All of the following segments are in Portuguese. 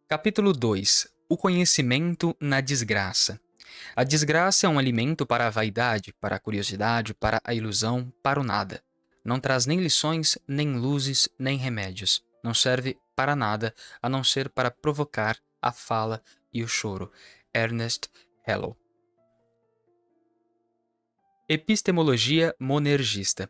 Capítulo 2. O conhecimento na desgraça. A desgraça é um alimento para a vaidade, para a curiosidade, para a ilusão, para o nada. Não traz nem lições, nem luzes, nem remédios. Não serve para nada, a não ser para provocar a fala e o choro. Ernest Hello. Epistemologia monergista.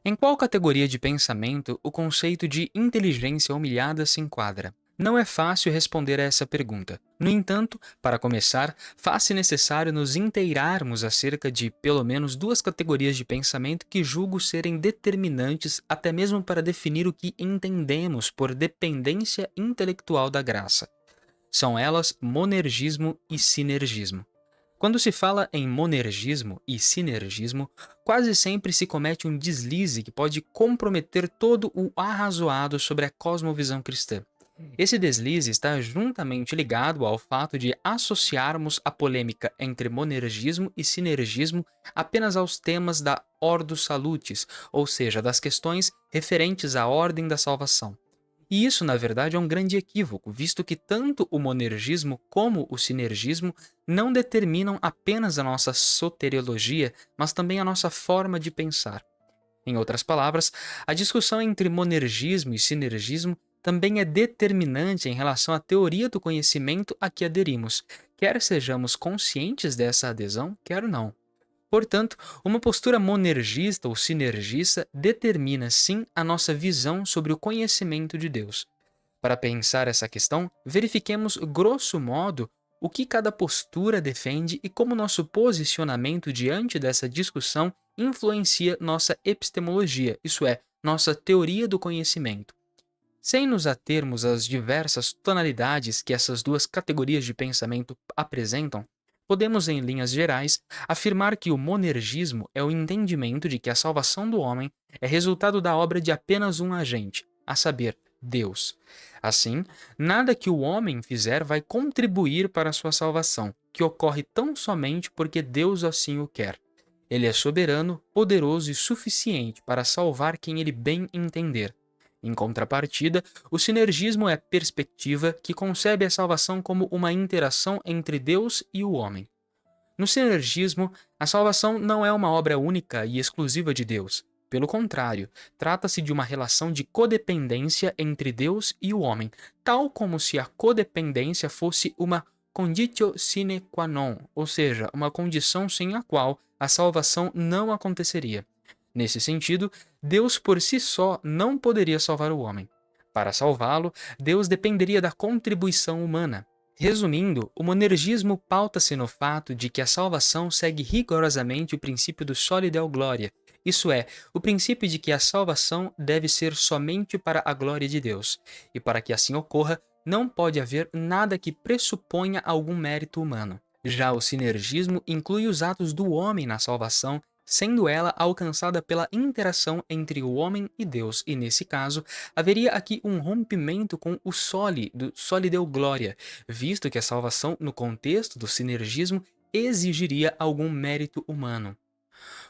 Em qual categoria de pensamento o conceito de inteligência humilhada se enquadra? Não é fácil responder a essa pergunta. No entanto, para começar, faz-se necessário nos inteirarmos acerca de pelo menos duas categorias de pensamento que julgo serem determinantes até mesmo para definir o que entendemos por dependência intelectual da graça. São elas monergismo e sinergismo. Quando se fala em monergismo e sinergismo, quase sempre se comete um deslize que pode comprometer todo o arrazoado sobre a cosmovisão cristã. Esse deslize está juntamente ligado ao fato de associarmos a polêmica entre monergismo e sinergismo apenas aos temas da Ordo Salutis, ou seja, das questões referentes à ordem da salvação. E isso, na verdade, é um grande equívoco, visto que tanto o monergismo como o sinergismo não determinam apenas a nossa soteriologia, mas também a nossa forma de pensar. Em outras palavras, a discussão entre monergismo e sinergismo também é determinante em relação à teoria do conhecimento a que aderimos, quer sejamos conscientes dessa adesão, quer não. Portanto, uma postura monergista ou sinergista determina sim a nossa visão sobre o conhecimento de Deus. Para pensar essa questão, verifiquemos grosso modo o que cada postura defende e como nosso posicionamento diante dessa discussão influencia nossa epistemologia, isso é, nossa teoria do conhecimento. Sem nos atermos às diversas tonalidades que essas duas categorias de pensamento apresentam, podemos, em linhas gerais, afirmar que o monergismo é o entendimento de que a salvação do homem é resultado da obra de apenas um agente, a saber, Deus. Assim, nada que o homem fizer vai contribuir para a sua salvação, que ocorre tão somente porque Deus assim o quer. Ele é soberano, poderoso e suficiente para salvar quem ele bem entender. Em contrapartida, o sinergismo é a perspectiva que concebe a salvação como uma interação entre Deus e o homem. No sinergismo, a salvação não é uma obra única e exclusiva de Deus. Pelo contrário, trata-se de uma relação de codependência entre Deus e o homem, tal como se a codependência fosse uma conditio sine qua non, ou seja, uma condição sem a qual a salvação não aconteceria. Nesse sentido, Deus por si só não poderia salvar o homem. Para salvá-lo, Deus dependeria da contribuição humana. Resumindo, o monergismo pauta-se no fato de que a salvação segue rigorosamente o princípio do soli deo gloria, isso é, o princípio de que a salvação deve ser somente para a glória de Deus, e para que assim ocorra, não pode haver nada que pressuponha algum mérito humano. Já o sinergismo inclui os atos do homem na salvação, sendo ela alcançada pela interação entre o homem e Deus, e nesse caso, haveria aqui um rompimento com o do soli deo gloria, visto que a salvação, no contexto do sinergismo, exigiria algum mérito humano.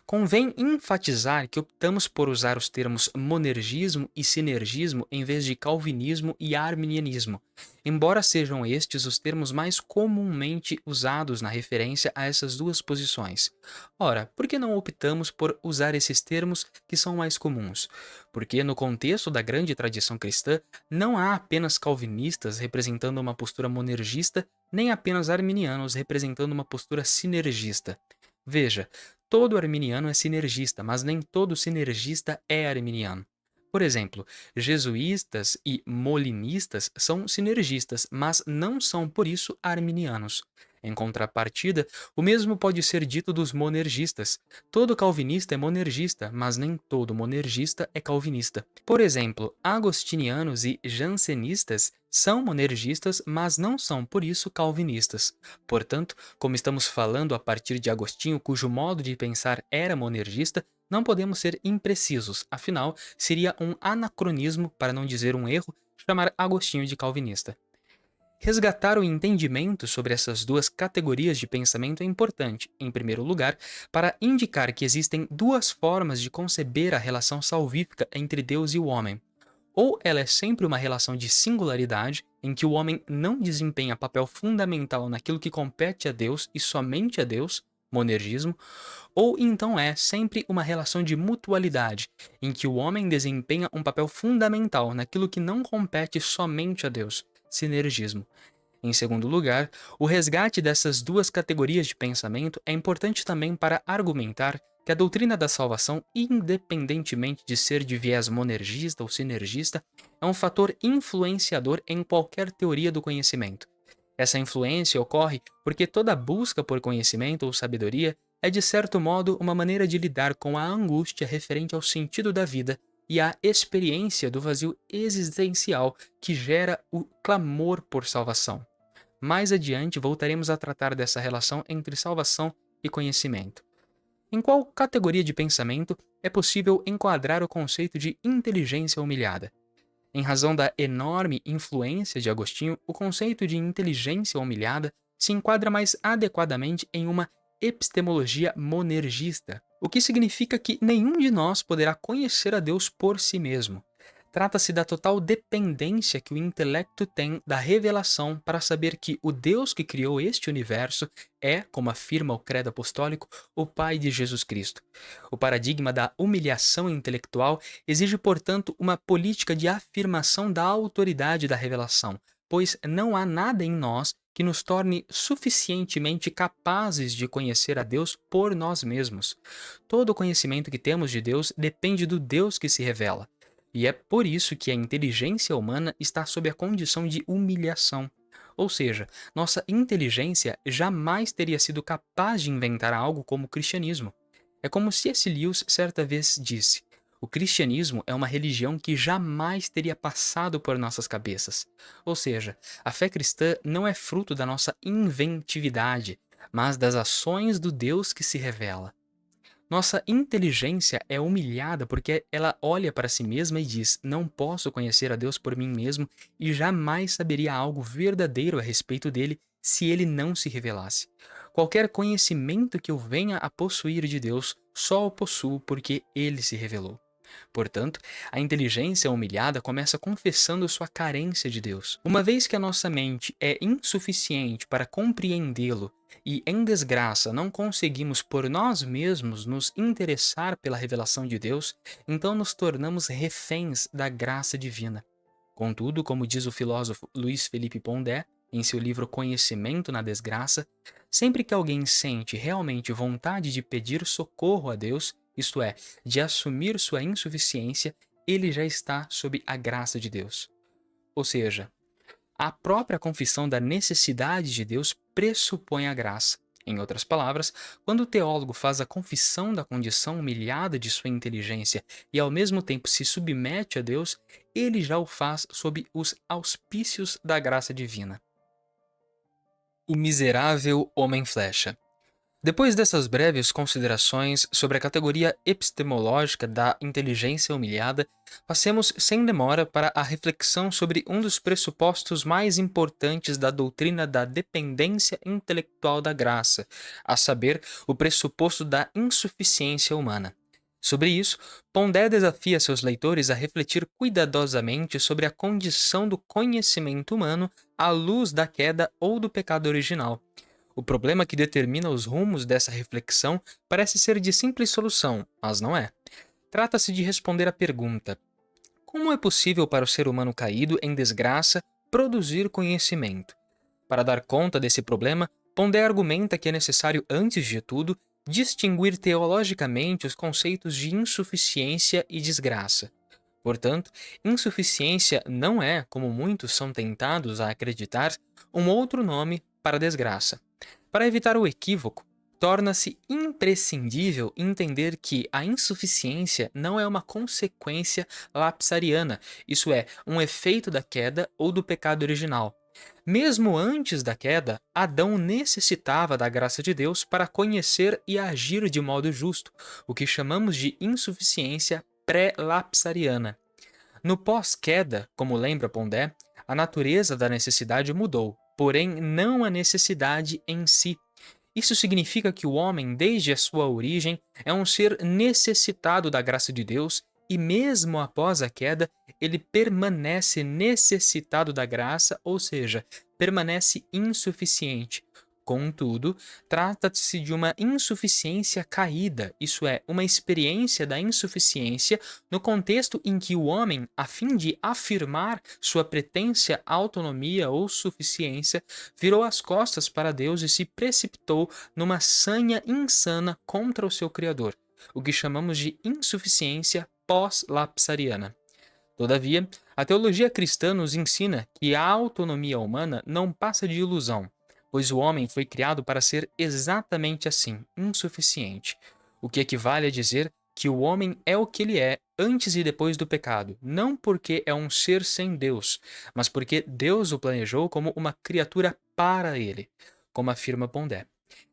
Convém enfatizar que optamos por usar os termos monergismo e sinergismo em vez de calvinismo e arminianismo, embora sejam estes os termos mais comumente usados na referência a essas duas posições. Ora, por que não optamos por usar esses termos que são mais comuns? Porque, no contexto da grande tradição cristã, não há apenas calvinistas representando uma postura monergista, nem apenas arminianos representando uma postura sinergista. Veja, todo arminiano é sinergista, mas nem todo sinergista é arminiano. Por exemplo, jesuítas e molinistas são sinergistas, mas não são por isso arminianos. Em contrapartida, o mesmo pode ser dito dos monergistas. Todo calvinista é monergista, mas nem todo monergista é calvinista. Por exemplo, agostinianos e jansenistas são monergistas, mas não são por isso calvinistas. Portanto, como estamos falando a partir de Agostinho, cujo modo de pensar era monergista, não podemos ser imprecisos, afinal, seria um anacronismo, para não dizer um erro, chamar Agostinho de calvinista. Resgatar o entendimento sobre essas duas categorias de pensamento é importante, em primeiro lugar, para indicar que existem duas formas de conceber a relação salvífica entre Deus e o homem. Ou ela é sempre uma relação de singularidade, em que o homem não desempenha papel fundamental naquilo que compete a Deus e somente a Deus, monergismo, ou então é sempre uma relação de mutualidade, em que o homem desempenha um papel fundamental naquilo que não compete somente a Deus, sinergismo. Em segundo lugar, o resgate dessas duas categorias de pensamento é importante também para argumentar que a doutrina da salvação, independentemente de ser de viés monergista ou sinergista, é um fator influenciador em qualquer teoria do conhecimento. Essa influência ocorre porque toda busca por conhecimento ou sabedoria é, de certo modo, uma maneira de lidar com a angústia referente ao sentido da vida e à experiência do vazio existencial que gera o clamor por salvação. Mais adiante voltaremos a tratar dessa relação entre salvação e conhecimento. Em qual categoria de pensamento é possível enquadrar o conceito de inteligência humilhada? Em razão da enorme influência de Agostinho, o conceito de inteligência humilhada se enquadra mais adequadamente em uma epistemologia monergista, o que significa que nenhum de nós poderá conhecer a Deus por si mesmo. Trata-se da total dependência que o intelecto tem da revelação para saber que o Deus que criou este universo é, como afirma o credo apostólico, o Pai de Jesus Cristo. O paradigma da humilhação intelectual exige, portanto, uma política de afirmação da autoridade da revelação, pois não há nada em nós que nos torne suficientemente capazes de conhecer a Deus por nós mesmos. Todo o conhecimento que temos de Deus depende do Deus que se revela. E é por isso que a inteligência humana está sob a condição de humilhação. Ou seja, nossa inteligência jamais teria sido capaz de inventar algo como o cristianismo. É como C.S. Lewis certa vez disse: o cristianismo é uma religião que jamais teria passado por nossas cabeças. Ou seja, a fé cristã não é fruto da nossa inventividade, mas das ações do Deus que se revela. Nossa inteligência é humilhada porque ela olha para si mesma e diz: não posso conhecer a Deus por mim mesmo e jamais saberia algo verdadeiro a respeito dele se ele não se revelasse. Qualquer conhecimento que eu venha a possuir de Deus, só o possuo porque ele se revelou. Portanto, a inteligência humilhada começa confessando sua carência de Deus. Uma vez que a nossa mente é insuficiente para compreendê-lo e, em desgraça, não conseguimos por nós mesmos nos interessar pela revelação de Deus, então nos tornamos reféns da graça divina. Contudo, como diz o filósofo Luiz Felipe Pondé, em seu livro Conhecimento na Desgraça, sempre que alguém sente realmente vontade de pedir socorro a Deus, isto é, de assumir sua insuficiência, ele já está sob a graça de Deus. Ou seja, a própria confissão da necessidade de Deus pressupõe a graça. Em outras palavras, quando o teólogo faz a confissão da condição humilhada de sua inteligência e ao mesmo tempo se submete a Deus, ele já o faz sob os auspícios da graça divina. O miserável homem-flecha. Depois dessas breves considerações sobre a categoria epistemológica da inteligência humilhada, passemos sem demora para a reflexão sobre um dos pressupostos mais importantes da doutrina da dependência intelectual da graça, a saber, o pressuposto da insuficiência humana. Sobre isso, Pondé desafia seus leitores a refletir cuidadosamente sobre a condição do conhecimento humano à luz da queda ou do pecado original. O problema que determina os rumos dessa reflexão parece ser de simples solução, mas não é. Trata-se de responder à pergunta: como é possível para o ser humano caído em desgraça produzir conhecimento? Para dar conta desse problema, Pondé argumenta que é necessário, antes de tudo, distinguir teologicamente os conceitos de insuficiência e desgraça. Portanto, insuficiência não é, como muitos são tentados a acreditar, um outro nome para desgraça. Para evitar o equívoco, torna-se imprescindível entender que a insuficiência não é uma consequência lapsariana, isso é, um efeito da queda ou do pecado original. Mesmo antes da queda, Adão necessitava da graça de Deus para conhecer e agir de modo justo, o que chamamos de insuficiência pré-lapsariana. No pós-queda, como lembra Pondé, a natureza da necessidade mudou, porém não a necessidade em si. Isso significa que o homem, desde a sua origem, é um ser necessitado da graça de Deus e mesmo após a queda, ele permanece necessitado da graça, ou seja, permanece insuficiente. Contudo, trata-se de uma insuficiência caída, isso é, uma experiência da insuficiência no contexto em que o homem, a fim de afirmar sua pretensa autonomia ou suficiência, virou as costas para Deus e se precipitou numa sanha insana contra o seu Criador, o que chamamos de insuficiência pós-lapsariana. Todavia, a teologia cristã nos ensina que a autonomia humana não passa de ilusão, pois o homem foi criado para ser exatamente assim, insuficiente, o que equivale a dizer que o homem é o que ele é antes e depois do pecado, não porque é um ser sem Deus, mas porque Deus o planejou como uma criatura para ele, como afirma Pondé.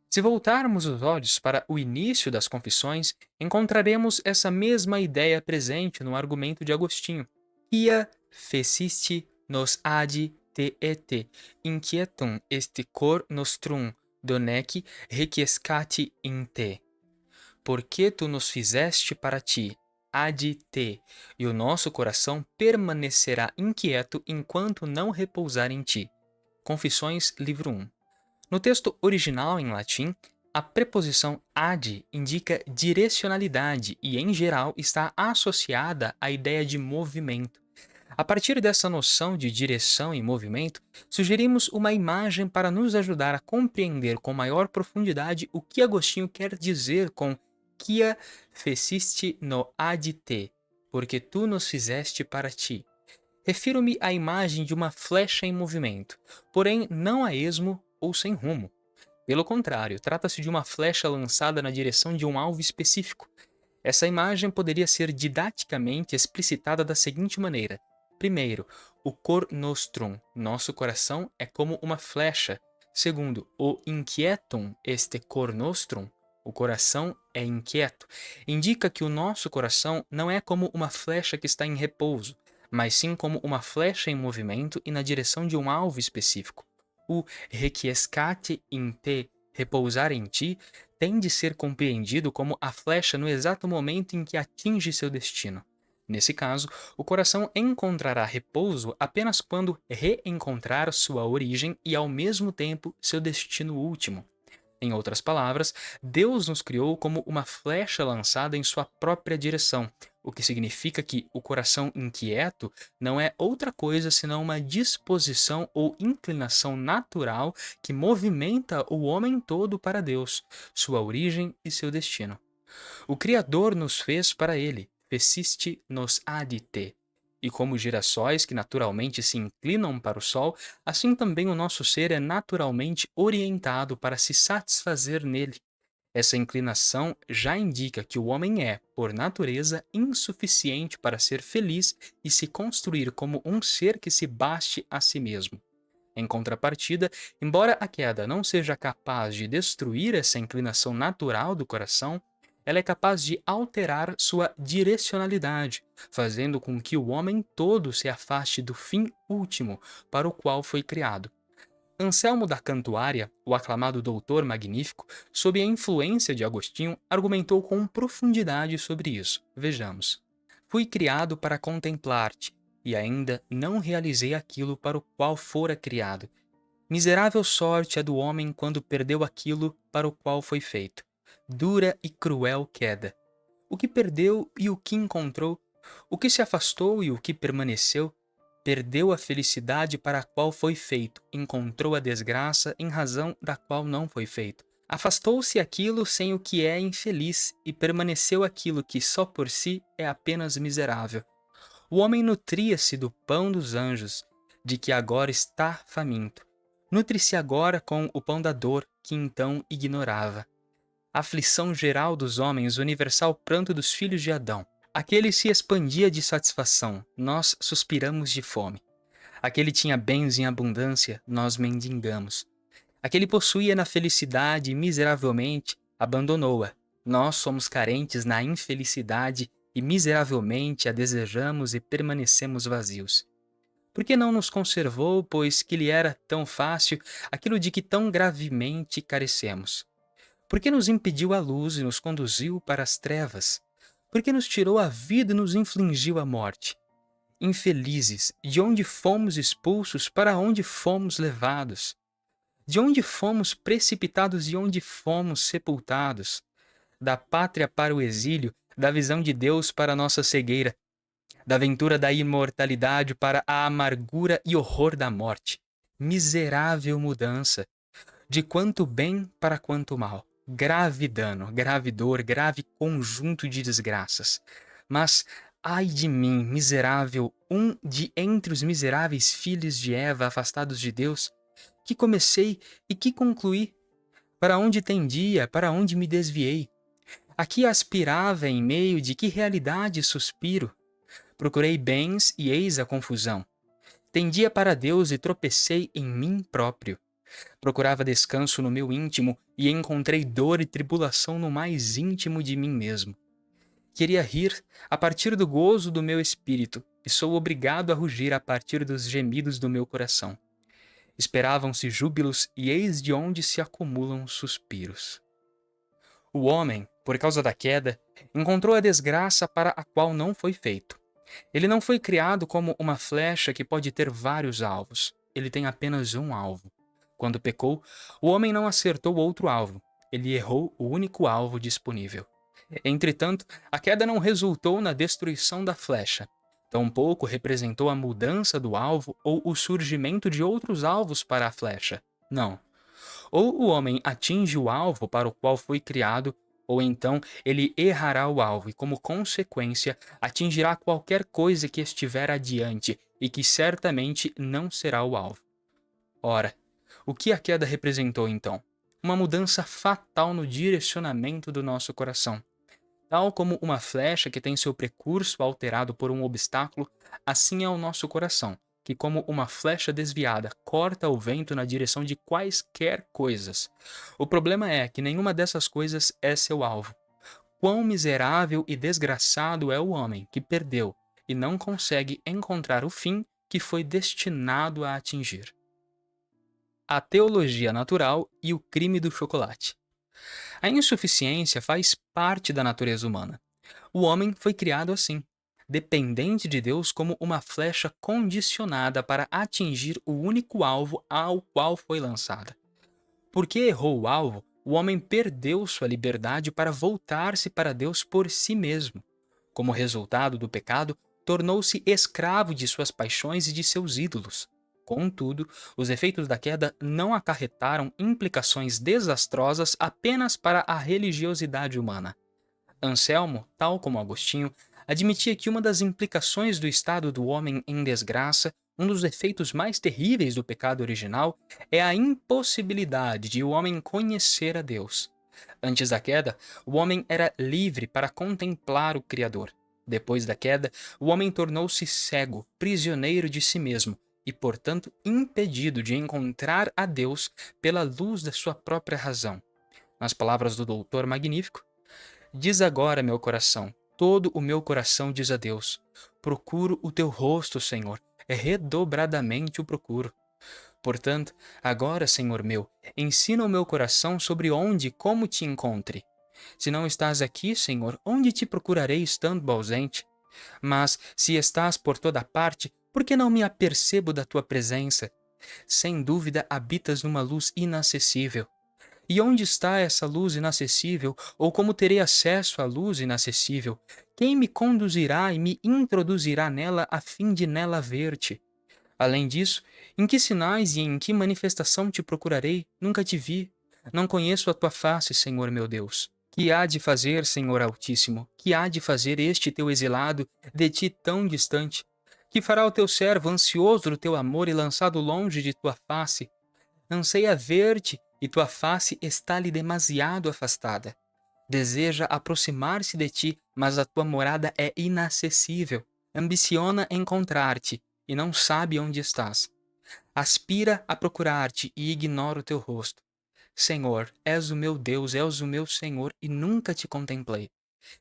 Se voltarmos os olhos para o início das Confissões, encontraremos essa mesma ideia presente no argumento de Agostinho. Quia fecisti nos adi te et, inquietum est cor nostrum, donec requiescati in te. Porque tu nos fizeste para ti, ad te, e o nosso coração permanecerá inquieto enquanto não repousar em ti. Confissões, livro 1. No texto original em latim, a preposição ad indica direcionalidade e, em geral, está associada à ideia de movimento. A partir dessa noção de direção e movimento, sugerimos uma imagem para nos ajudar a compreender com maior profundidade o que Agostinho quer dizer com quia feciste no ad te, porque tu nos fizeste para ti. Refiro-me à imagem de uma flecha em movimento, porém não a esmo ou sem rumo. Pelo contrário, trata-se de uma flecha lançada na direção de um alvo específico. Essa imagem poderia ser didaticamente explicitada da seguinte maneira: primeiro, o cor nostrum, nosso coração, é como uma flecha. Segundo, o inquietum este cor nostrum, o coração é inquieto, indica que o nosso coração não é como uma flecha que está em repouso, mas sim como uma flecha em movimento e na direção de um alvo específico. O requiescate in te, repousar em ti, tem de ser compreendido como a flecha no exato momento em que atinge seu destino. Nesse caso, o coração encontrará repouso apenas quando reencontrar sua origem e, ao mesmo tempo, seu destino último. Em outras palavras, Deus nos criou como uma flecha lançada em sua própria direção, o que significa que o coração inquieto não é outra coisa senão uma disposição ou inclinação natural que movimenta o homem todo para Deus, sua origem e seu destino. O Criador nos fez para ele, feciste nos ad te. E como girassóis que naturalmente se inclinam para o sol, assim também o nosso ser é naturalmente orientado para se satisfazer nele. Essa inclinação já indica que o homem é, por natureza, insuficiente para ser feliz e se construir como um ser que se baste a si mesmo. Em contrapartida, embora a queda não seja capaz de destruir essa inclinação natural do coração, ela é capaz de alterar sua direcionalidade, fazendo com que o homem todo se afaste do fim último para o qual foi criado. Anselmo da Cantuária, o aclamado doutor magnífico, sob a influência de Agostinho, argumentou com profundidade sobre isso. Vejamos. Fui criado para contemplar-te, e ainda não realizei aquilo para o qual fora criado. Miserável sorte é do homem quando perdeu aquilo para o qual foi feito. Dura e cruel queda. O que perdeu e o que encontrou, o que se afastou e o que permaneceu, perdeu a felicidade para a qual foi feito, encontrou a desgraça em razão da qual não foi feito. Afastou-se aquilo sem o que é infeliz e permaneceu aquilo que só por si é apenas miserável. O homem nutria-se do pão dos anjos, de que agora está faminto. Nutre-se agora com o pão da dor, que então ignorava. Aflição geral dos homens, universal pranto dos filhos de Adão. Aquele se expandia de satisfação, nós suspiramos de fome. Aquele tinha bens em abundância, nós mendigamos. Aquele possuía na felicidade e miseravelmente abandonou-a. Nós somos carentes na infelicidade e miseravelmente a desejamos e permanecemos vazios. Por que não nos conservou, pois que lhe era tão fácil aquilo de que tão gravemente carecemos? Por que nos impediu a luz e nos conduziu para as trevas? Porque nos tirou a vida e nos infligiu a morte. Infelizes, de onde fomos expulsos, para onde fomos levados? De onde fomos precipitados e onde fomos sepultados? Da pátria para o exílio, da visão de Deus para a nossa cegueira, da ventura da imortalidade para a amargura e horror da morte. Miserável mudança! De quanto bem para quanto mal. Grave dano, grave dor, grave conjunto de desgraças. Mas, ai de mim, miserável, um de entre os miseráveis filhos de Eva afastados de Deus, que comecei e que concluí? Para onde tendia, para onde me desviei? Aqui aspirava em meio de que realidade suspiro? Procurei bens e eis a confusão. Tendia para Deus e tropecei em mim próprio. Procurava descanso no meu íntimo e encontrei dor e tribulação no mais íntimo de mim mesmo. Queria rir a partir do gozo do meu espírito e sou obrigado a rugir a partir dos gemidos do meu coração. Esperavam-se júbilos e eis de onde se acumulam suspiros. O homem, por causa da queda, encontrou a desgraça para a qual não foi feito. Ele não foi criado como uma flecha que pode ter vários alvos. Ele tem apenas um alvo. Quando pecou, o homem não acertou outro alvo. Ele errou o único alvo disponível. Entretanto, a queda não resultou na destruição da flecha. Tampouco representou a mudança do alvo ou o surgimento de outros alvos para a flecha. Não. Ou o homem atinge o alvo para o qual foi criado, ou então ele errará o alvo e, como consequência, atingirá qualquer coisa que estiver adiante e que certamente não será o alvo. Ora, o que a queda representou então? Uma mudança fatal no direcionamento do nosso coração. Tal como uma flecha que tem seu percurso alterado por um obstáculo, assim é o nosso coração, que, como uma flecha desviada, corta o vento na direção de quaisquer coisas. O problema é que nenhuma dessas coisas é seu alvo. Quão miserável e desgraçado é o homem que perdeu e não consegue encontrar o fim que foi destinado a atingir. A teologia natural e o crime do chocolate. A insuficiência faz parte da natureza humana. O homem foi criado assim, dependente de Deus como uma flecha condicionada para atingir o único alvo ao qual foi lançada. Porque errou o alvo, o homem perdeu sua liberdade para voltar-se para Deus por si mesmo. Como resultado do pecado, tornou-se escravo de suas paixões e de seus ídolos. Contudo, os efeitos da queda não acarretaram implicações desastrosas apenas para a religiosidade humana. Anselmo, tal como Agostinho, admitia que uma das implicações do estado do homem em desgraça, um dos efeitos mais terríveis do pecado original, é a impossibilidade de o homem conhecer a Deus. Antes da queda, o homem era livre para contemplar o Criador. Depois da queda, o homem tornou-se cego, prisioneiro de si mesmo, e, portanto, impedido de encontrar a Deus pela luz da sua própria razão. Nas palavras do Doutor Magnífico, diz agora meu coração, todo o meu coração diz a Deus, procuro o teu rosto, Senhor, redobradamente o procuro. Portanto, agora, Senhor meu, ensina o meu coração sobre onde e como te encontre. Se não estás aqui, Senhor, onde te procurarei estando ausente? Mas, se estás por toda parte, por que não me apercebo da tua presença? Sem dúvida habitas numa luz inacessível. E onde está essa luz inacessível, ou como terei acesso à luz inacessível? Quem me conduzirá e me introduzirá nela a fim de nela ver-te? Além disso, em que sinais e em que manifestação te procurarei? Nunca te vi. Não conheço a tua face, Senhor meu Deus. Que há de fazer, Senhor Altíssimo? Que há de fazer este teu exilado de ti tão distante? Que fará o teu servo ansioso do teu amor e lançado longe de tua face? Anseia ver-te e tua face está-lhe demasiado afastada. Deseja aproximar-se de ti, mas a tua morada é inacessível. Ambiciona encontrar-te e não sabe onde estás. Aspira a procurar-te e ignora o teu rosto. Senhor, és o meu Deus, és o meu Senhor e nunca te contemplei.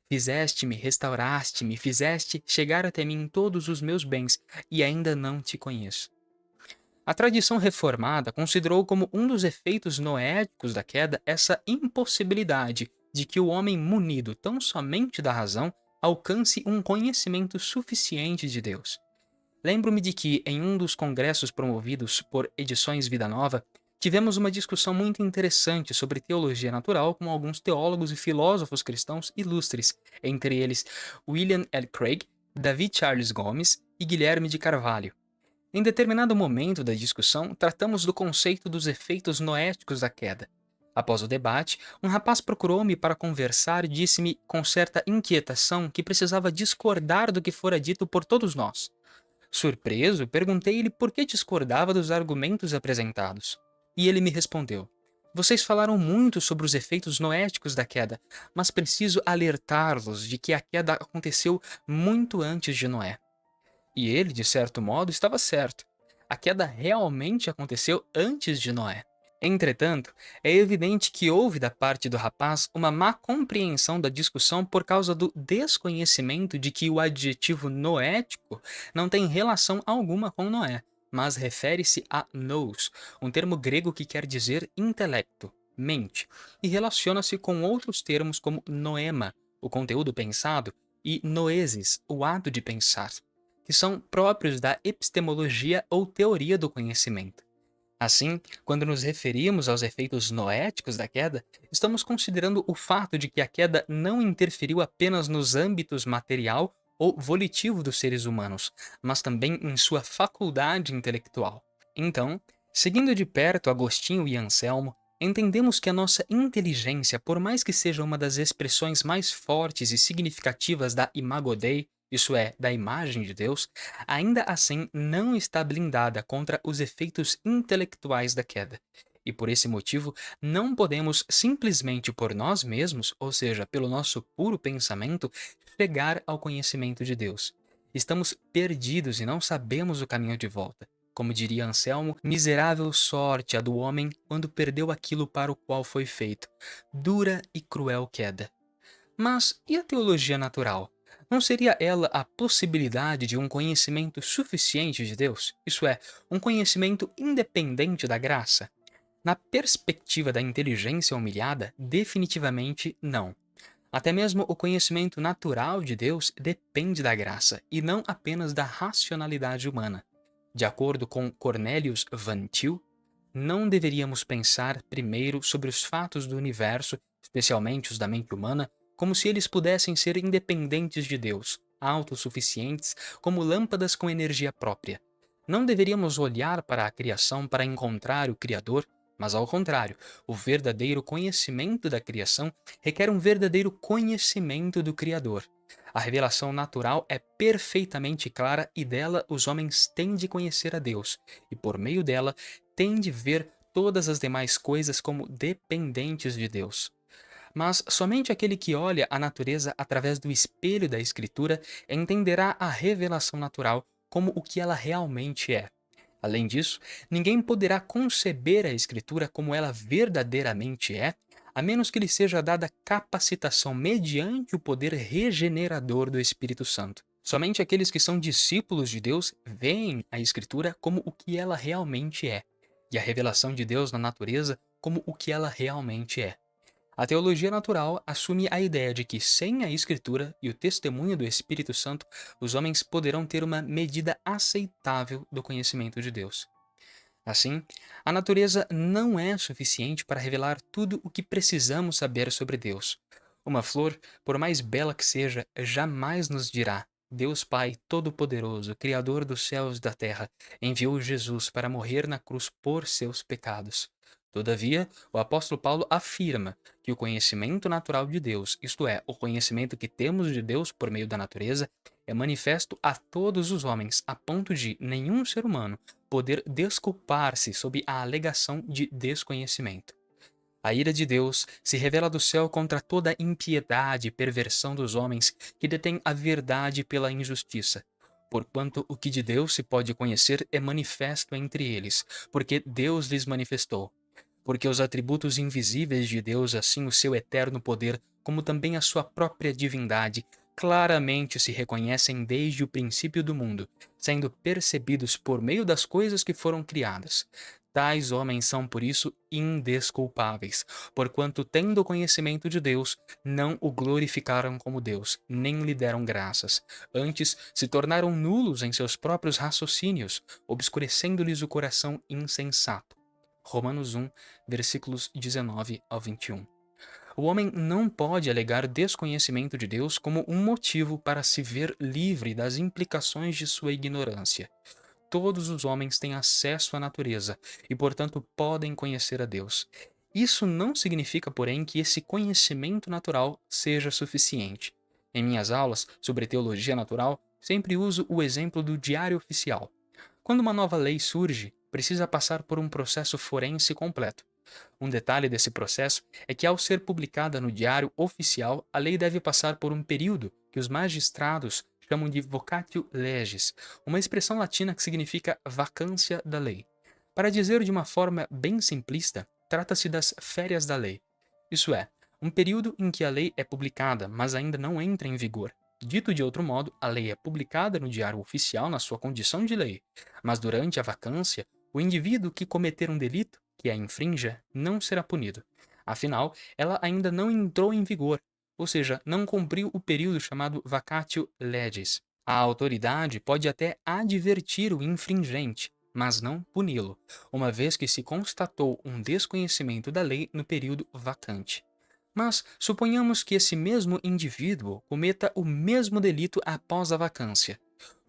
Fizeste-me, restauraste-me, fizeste chegar até mim todos os meus bens e ainda não te conheço. A tradição reformada considerou como um dos efeitos noéticos da queda essa impossibilidade de que o homem munido tão somente da razão alcance um conhecimento suficiente de Deus. Lembro-me de que, em um dos congressos promovidos por Edições Vida Nova, tivemos uma discussão muito interessante sobre teologia natural com alguns teólogos e filósofos cristãos ilustres, entre eles William L. Craig, David Charles Gomes e Guilherme de Carvalho. Em determinado momento da discussão, tratamos do conceito dos efeitos noéticos da queda. Após o debate, um rapaz procurou-me para conversar e disse-me com certa inquietação que precisava discordar do que fora dito por todos nós. Surpreso, perguntei-lhe por que discordava dos argumentos apresentados. E ele me respondeu: Vocês falaram muito sobre os efeitos noéticos da queda, mas preciso alertá-los de que a queda aconteceu muito antes de Noé. E ele, de certo modo, estava certo. A queda realmente aconteceu antes de Noé. Entretanto, é evidente que houve da parte do rapaz uma má compreensão da discussão por causa do desconhecimento de que o adjetivo noético não tem relação alguma com Noé, mas refere-se a nous, um termo grego que quer dizer intelecto, mente, e relaciona-se com outros termos como noema, o conteúdo pensado, e noesis, o ato de pensar, que são próprios da epistemologia ou teoria do conhecimento. Assim, quando nos referimos aos efeitos noéticos da queda, estamos considerando o fato de que a queda não interferiu apenas nos âmbitos material ou volitivo dos seres humanos, mas também em sua faculdade intelectual. Então, seguindo de perto Agostinho e Anselmo, entendemos que a nossa inteligência, por mais que seja uma das expressões mais fortes e significativas da Imago Dei, isso é, da imagem de Deus, ainda assim não está blindada contra os efeitos intelectuais da queda. E por esse motivo, não podemos simplesmente por nós mesmos, ou seja, pelo nosso puro pensamento, chegar ao conhecimento de Deus. Estamos perdidos e não sabemos o caminho de volta. Como diria Anselmo, miserável sorte a do homem quando perdeu aquilo para o qual foi feito. Dura e cruel queda. Mas e a teologia natural? Não seria ela a possibilidade de um conhecimento suficiente de Deus? Isso é, um conhecimento independente da graça? Na perspectiva da inteligência humilhada, definitivamente não. Até mesmo o conhecimento natural de Deus depende da graça, e não apenas da racionalidade humana. De acordo com Cornelius Van Til, não deveríamos pensar primeiro sobre os fatos do universo, especialmente os da mente humana, como se eles pudessem ser independentes de Deus, autossuficientes, como lâmpadas com energia própria. Não deveríamos olhar para a criação para encontrar o Criador, mas ao contrário, o verdadeiro conhecimento da criação requer um verdadeiro conhecimento do Criador. A revelação natural é perfeitamente clara e dela os homens têm de conhecer a Deus, e por meio dela têm de ver todas as demais coisas como dependentes de Deus. Mas somente aquele que olha a natureza através do espelho da Escritura entenderá a revelação natural como o que ela realmente é. Além disso, ninguém poderá conceber a Escritura como ela verdadeiramente é, a menos que lhe seja dada capacitação mediante o poder regenerador do Espírito Santo. Somente aqueles que são discípulos de Deus veem a Escritura como o que ela realmente é, e a revelação de Deus na natureza como o que ela realmente é. A teologia natural assume a ideia de que, sem a Escritura e o testemunho do Espírito Santo, os homens poderão ter uma medida aceitável do conhecimento de Deus. Assim, a natureza não é suficiente para revelar tudo o que precisamos saber sobre Deus. Uma flor, por mais bela que seja, jamais nos dirá: Deus Pai Todo-Poderoso, Criador dos céus e da terra, enviou Jesus para morrer na cruz por seus pecados. Todavia, o apóstolo Paulo afirma que o conhecimento natural de Deus, isto é, o conhecimento que temos de Deus por meio da natureza, é manifesto a todos os homens, a ponto de nenhum ser humano poder desculpar-se sob a alegação de desconhecimento. A ira de Deus se revela do céu contra toda a impiedade e perversão dos homens que detêm a verdade pela injustiça. Porquanto o que de Deus se pode conhecer é manifesto entre eles, porque Deus lhes manifestou. Porque os atributos invisíveis de Deus, assim o seu eterno poder, como também a sua própria divindade, claramente se reconhecem desde o princípio do mundo, sendo percebidos por meio das coisas que foram criadas. Tais homens são, por isso, indesculpáveis, porquanto, tendo conhecimento de Deus, não o glorificaram como Deus, nem lhe deram graças. Antes, se tornaram nulos em seus próprios raciocínios, obscurecendo-lhes o coração insensato. Romanos 1, versículos 19 ao 21. O homem não pode alegar desconhecimento de Deus como um motivo para se ver livre das implicações de sua ignorância. Todos os homens têm acesso à natureza e, portanto, podem conhecer a Deus. Isso não significa, porém, que esse conhecimento natural seja suficiente. Em minhas aulas sobre teologia natural, sempre uso o exemplo do Diário Oficial. Quando uma nova lei surge, precisa passar por um processo forense completo. Um detalhe desse processo é que, ao ser publicada no Diário Oficial, a lei deve passar por um período que os magistrados chamam de vocatio legis, uma expressão latina que significa vacância da lei. Para dizer de uma forma bem simplista, trata-se das férias da lei. Isso é, um período em que a lei é publicada, mas ainda não entra em vigor. Dito de outro modo, a lei é publicada no Diário Oficial na sua condição de lei, mas durante a vacância, o indivíduo que cometer um delito, que a infrinja, não será punido. Afinal, ela ainda não entrou em vigor, ou seja, não cumpriu o período chamado vacatio legis. A autoridade pode até advertir o infringente, mas não puni-lo, uma vez que se constatou um desconhecimento da lei no período vacante. Mas suponhamos que esse mesmo indivíduo cometa o mesmo delito após a vacância.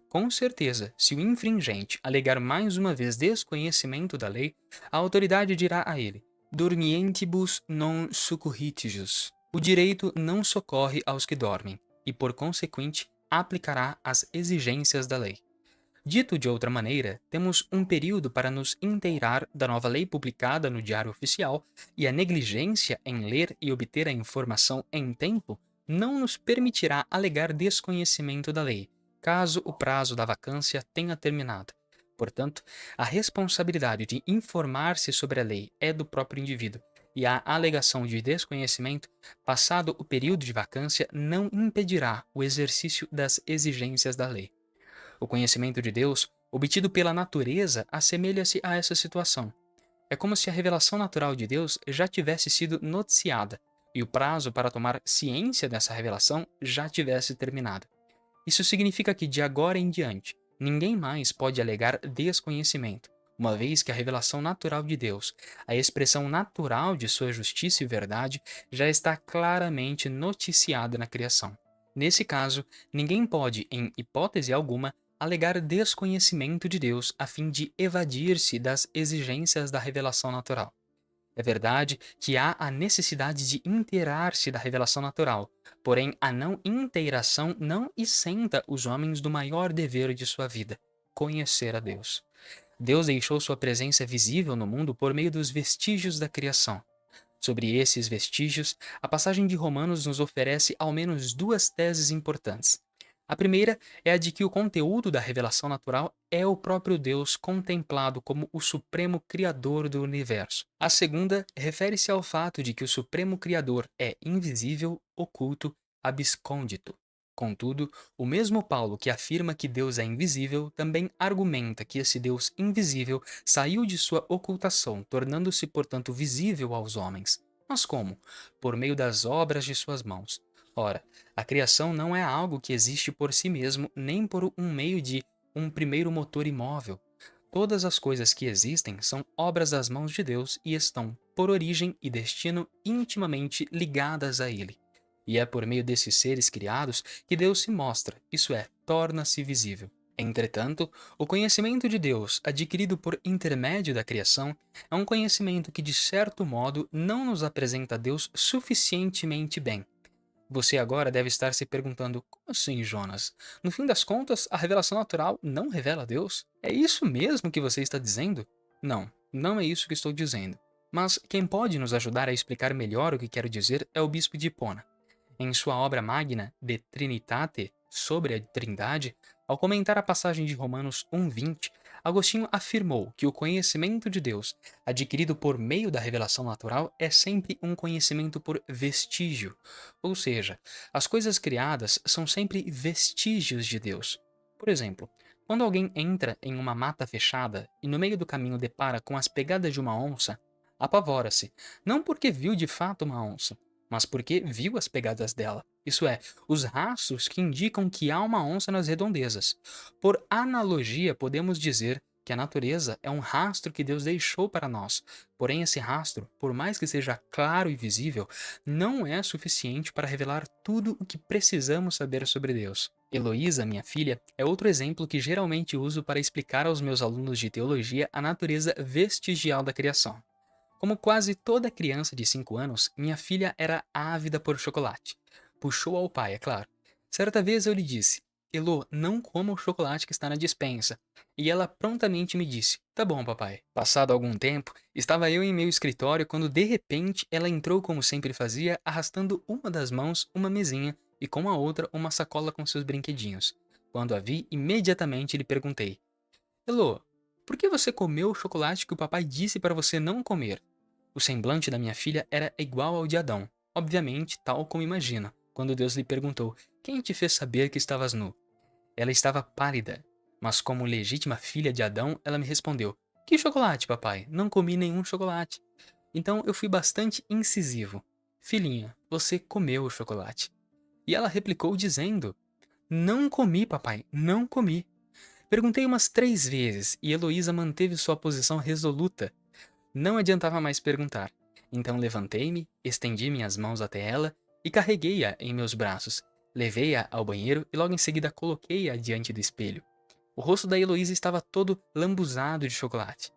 Com certeza, se o infringente alegar mais uma vez desconhecimento da lei, a autoridade dirá a ele: dormientibus non succurritius. O direito não socorre aos que dormem, e por consequente aplicará as exigências da lei. Dito de outra maneira, temos um período para nos inteirar da nova lei publicada no Diário Oficial, e a negligência em ler e obter a informação em tempo não nos permitirá alegar desconhecimento da lei, caso o prazo da vacância tenha terminado. Portanto, a responsabilidade de informar-se sobre a lei é do próprio indivíduo, e a alegação de desconhecimento, passado o período de vacância, não impedirá o exercício das exigências da lei. O conhecimento de Deus, obtido pela natureza, assemelha-se a essa situação. É como se a revelação natural de Deus já tivesse sido noticiada e o prazo para tomar ciência dessa revelação já tivesse terminado. Isso significa que, de agora em diante, ninguém mais pode alegar desconhecimento, uma vez que a revelação natural de Deus, a expressão natural de sua justiça e verdade, já está claramente noticiada na criação. Nesse caso, ninguém pode, em hipótese alguma, alegar desconhecimento de Deus a fim de evadir-se das exigências da revelação natural. É verdade que há a necessidade de inteirar-se da revelação natural, porém a não inteiração não isenta os homens do maior dever de sua vida: conhecer a Deus. Deus deixou sua presença visível no mundo por meio dos vestígios da criação. Sobre esses vestígios, a passagem de Romanos nos oferece ao menos duas teses importantes. A primeira é a de que o conteúdo da revelação natural é o próprio Deus contemplado como o supremo criador do universo. A segunda refere-se ao fato de que o supremo criador é invisível, oculto, abscôndito. Contudo, o mesmo Paulo que afirma que Deus é invisível também argumenta que esse Deus invisível saiu de sua ocultação, tornando-se, portanto, visível aos homens. Mas como? Por meio das obras de suas mãos. Ora, a criação não é algo que existe por si mesmo, nem por um meio de um primeiro motor imóvel. Todas as coisas que existem são obras das mãos de Deus e estão, por origem e destino, intimamente ligadas a Ele. E é por meio desses seres criados que Deus se mostra, isso é, torna-se visível. Entretanto, o conhecimento de Deus, adquirido por intermédio da criação, é um conhecimento que, de certo modo, não nos apresenta Deus suficientemente bem. Você agora deve estar se perguntando: como assim, Jonas? No fim das contas, a revelação natural não revela Deus? É isso mesmo que você está dizendo? Não, não é isso que estou dizendo. Mas quem pode nos ajudar a explicar melhor o que quero dizer é o bispo de Hipona. Em sua obra magna De Trinitate, sobre a Trindade, ao comentar a passagem de Romanos 1:20, Agostinho afirmou que o conhecimento de Deus, adquirido por meio da revelação natural, é sempre um conhecimento por vestígio, ou seja, as coisas criadas são sempre vestígios de Deus. Por exemplo, Quando alguém entra em uma mata fechada e no meio do caminho depara com as pegadas de uma onça, apavora-se, não porque viu de fato uma onça, mas porque viu as pegadas dela, isso é, os rastros que indicam que há uma onça nas redondezas. Por analogia, podemos dizer que a natureza é um rastro que Deus deixou para nós. Porém, esse rastro, por mais que seja claro e visível, não é suficiente para revelar tudo o que precisamos saber sobre Deus. Heloísa, minha filha, é outro exemplo que geralmente uso para explicar aos meus alunos de teologia a natureza vestigial da criação. Como quase toda criança de 5 anos, minha filha era ávida por chocolate. Puxou ao pai, é claro. Certa vez eu lhe disse: Elo, não coma o chocolate que está na despensa. E ela prontamente me disse: Tá bom, papai. Passado algum tempo, estava eu em meu escritório quando de repente ela entrou como sempre fazia, arrastando uma das mãos uma mesinha e com a outra uma sacola com seus brinquedinhos. Quando a vi, imediatamente lhe perguntei: Elo, por que você comeu o chocolate que o papai disse para você não comer? O semblante da minha filha era igual ao de Adão, obviamente, tal como imagina, quando Deus lhe perguntou: Quem te fez saber que estavas nu? Ela estava pálida, mas como legítima filha de Adão, ela me respondeu: Que chocolate, papai? Não comi nenhum chocolate. Então eu fui bastante incisivo: Filhinha, você comeu o chocolate. E ela replicou dizendo: Não comi, papai, não comi. Perguntei umas 3 vezes e Heloísa manteve sua posição resoluta. Não adiantava mais perguntar. Então levantei-me, estendi minhas mãos até ela e carreguei-a em meus braços. Levei-a ao banheiro e logo em seguida coloquei-a diante do espelho. O rosto da Heloísa estava todo lambuzado de chocolate.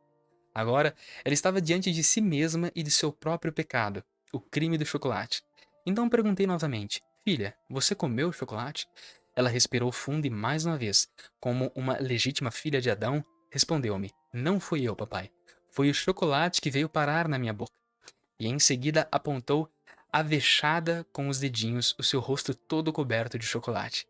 Agora, ela estava diante de si mesma e de seu próprio pecado, o crime do chocolate. Então perguntei novamente: Filha, você comeu o chocolate? Ela respirou fundo e mais uma vez, como uma legítima filha de Adão, respondeu-me: Não fui eu, papai. Foi o chocolate que veio parar na minha boca. E em seguida apontou, avexada com os dedinhos, o seu rosto todo coberto de chocolate.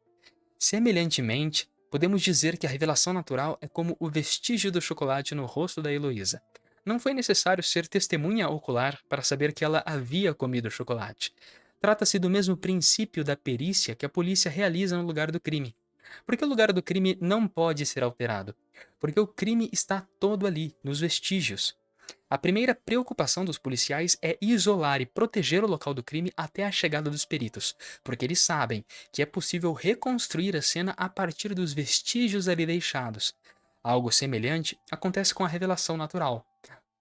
Semelhantemente, podemos dizer que a revelação natural é como o vestígio do chocolate no rosto da Heloísa. Não foi necessário ser testemunha ocular para saber que ela havia comido chocolate. Trata-se do mesmo princípio da perícia que a polícia realiza no lugar do crime. Porque o lugar do crime não pode ser alterado. Porque o crime está todo ali, nos vestígios. A primeira preocupação dos policiais é isolar e proteger o local do crime até a chegada dos peritos, porque eles sabem que é possível reconstruir a cena a partir dos vestígios ali deixados. Algo semelhante acontece com a revelação natural.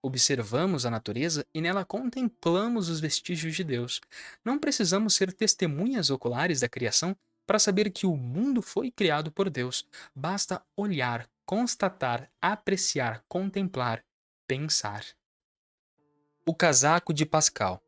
Observamos a natureza e nela contemplamos os vestígios de Deus. Não precisamos ser testemunhas oculares da criação para saber que o mundo foi criado por Deus. Basta olhar, constatar, apreciar, contemplar, pensar. O casaco de Pascal.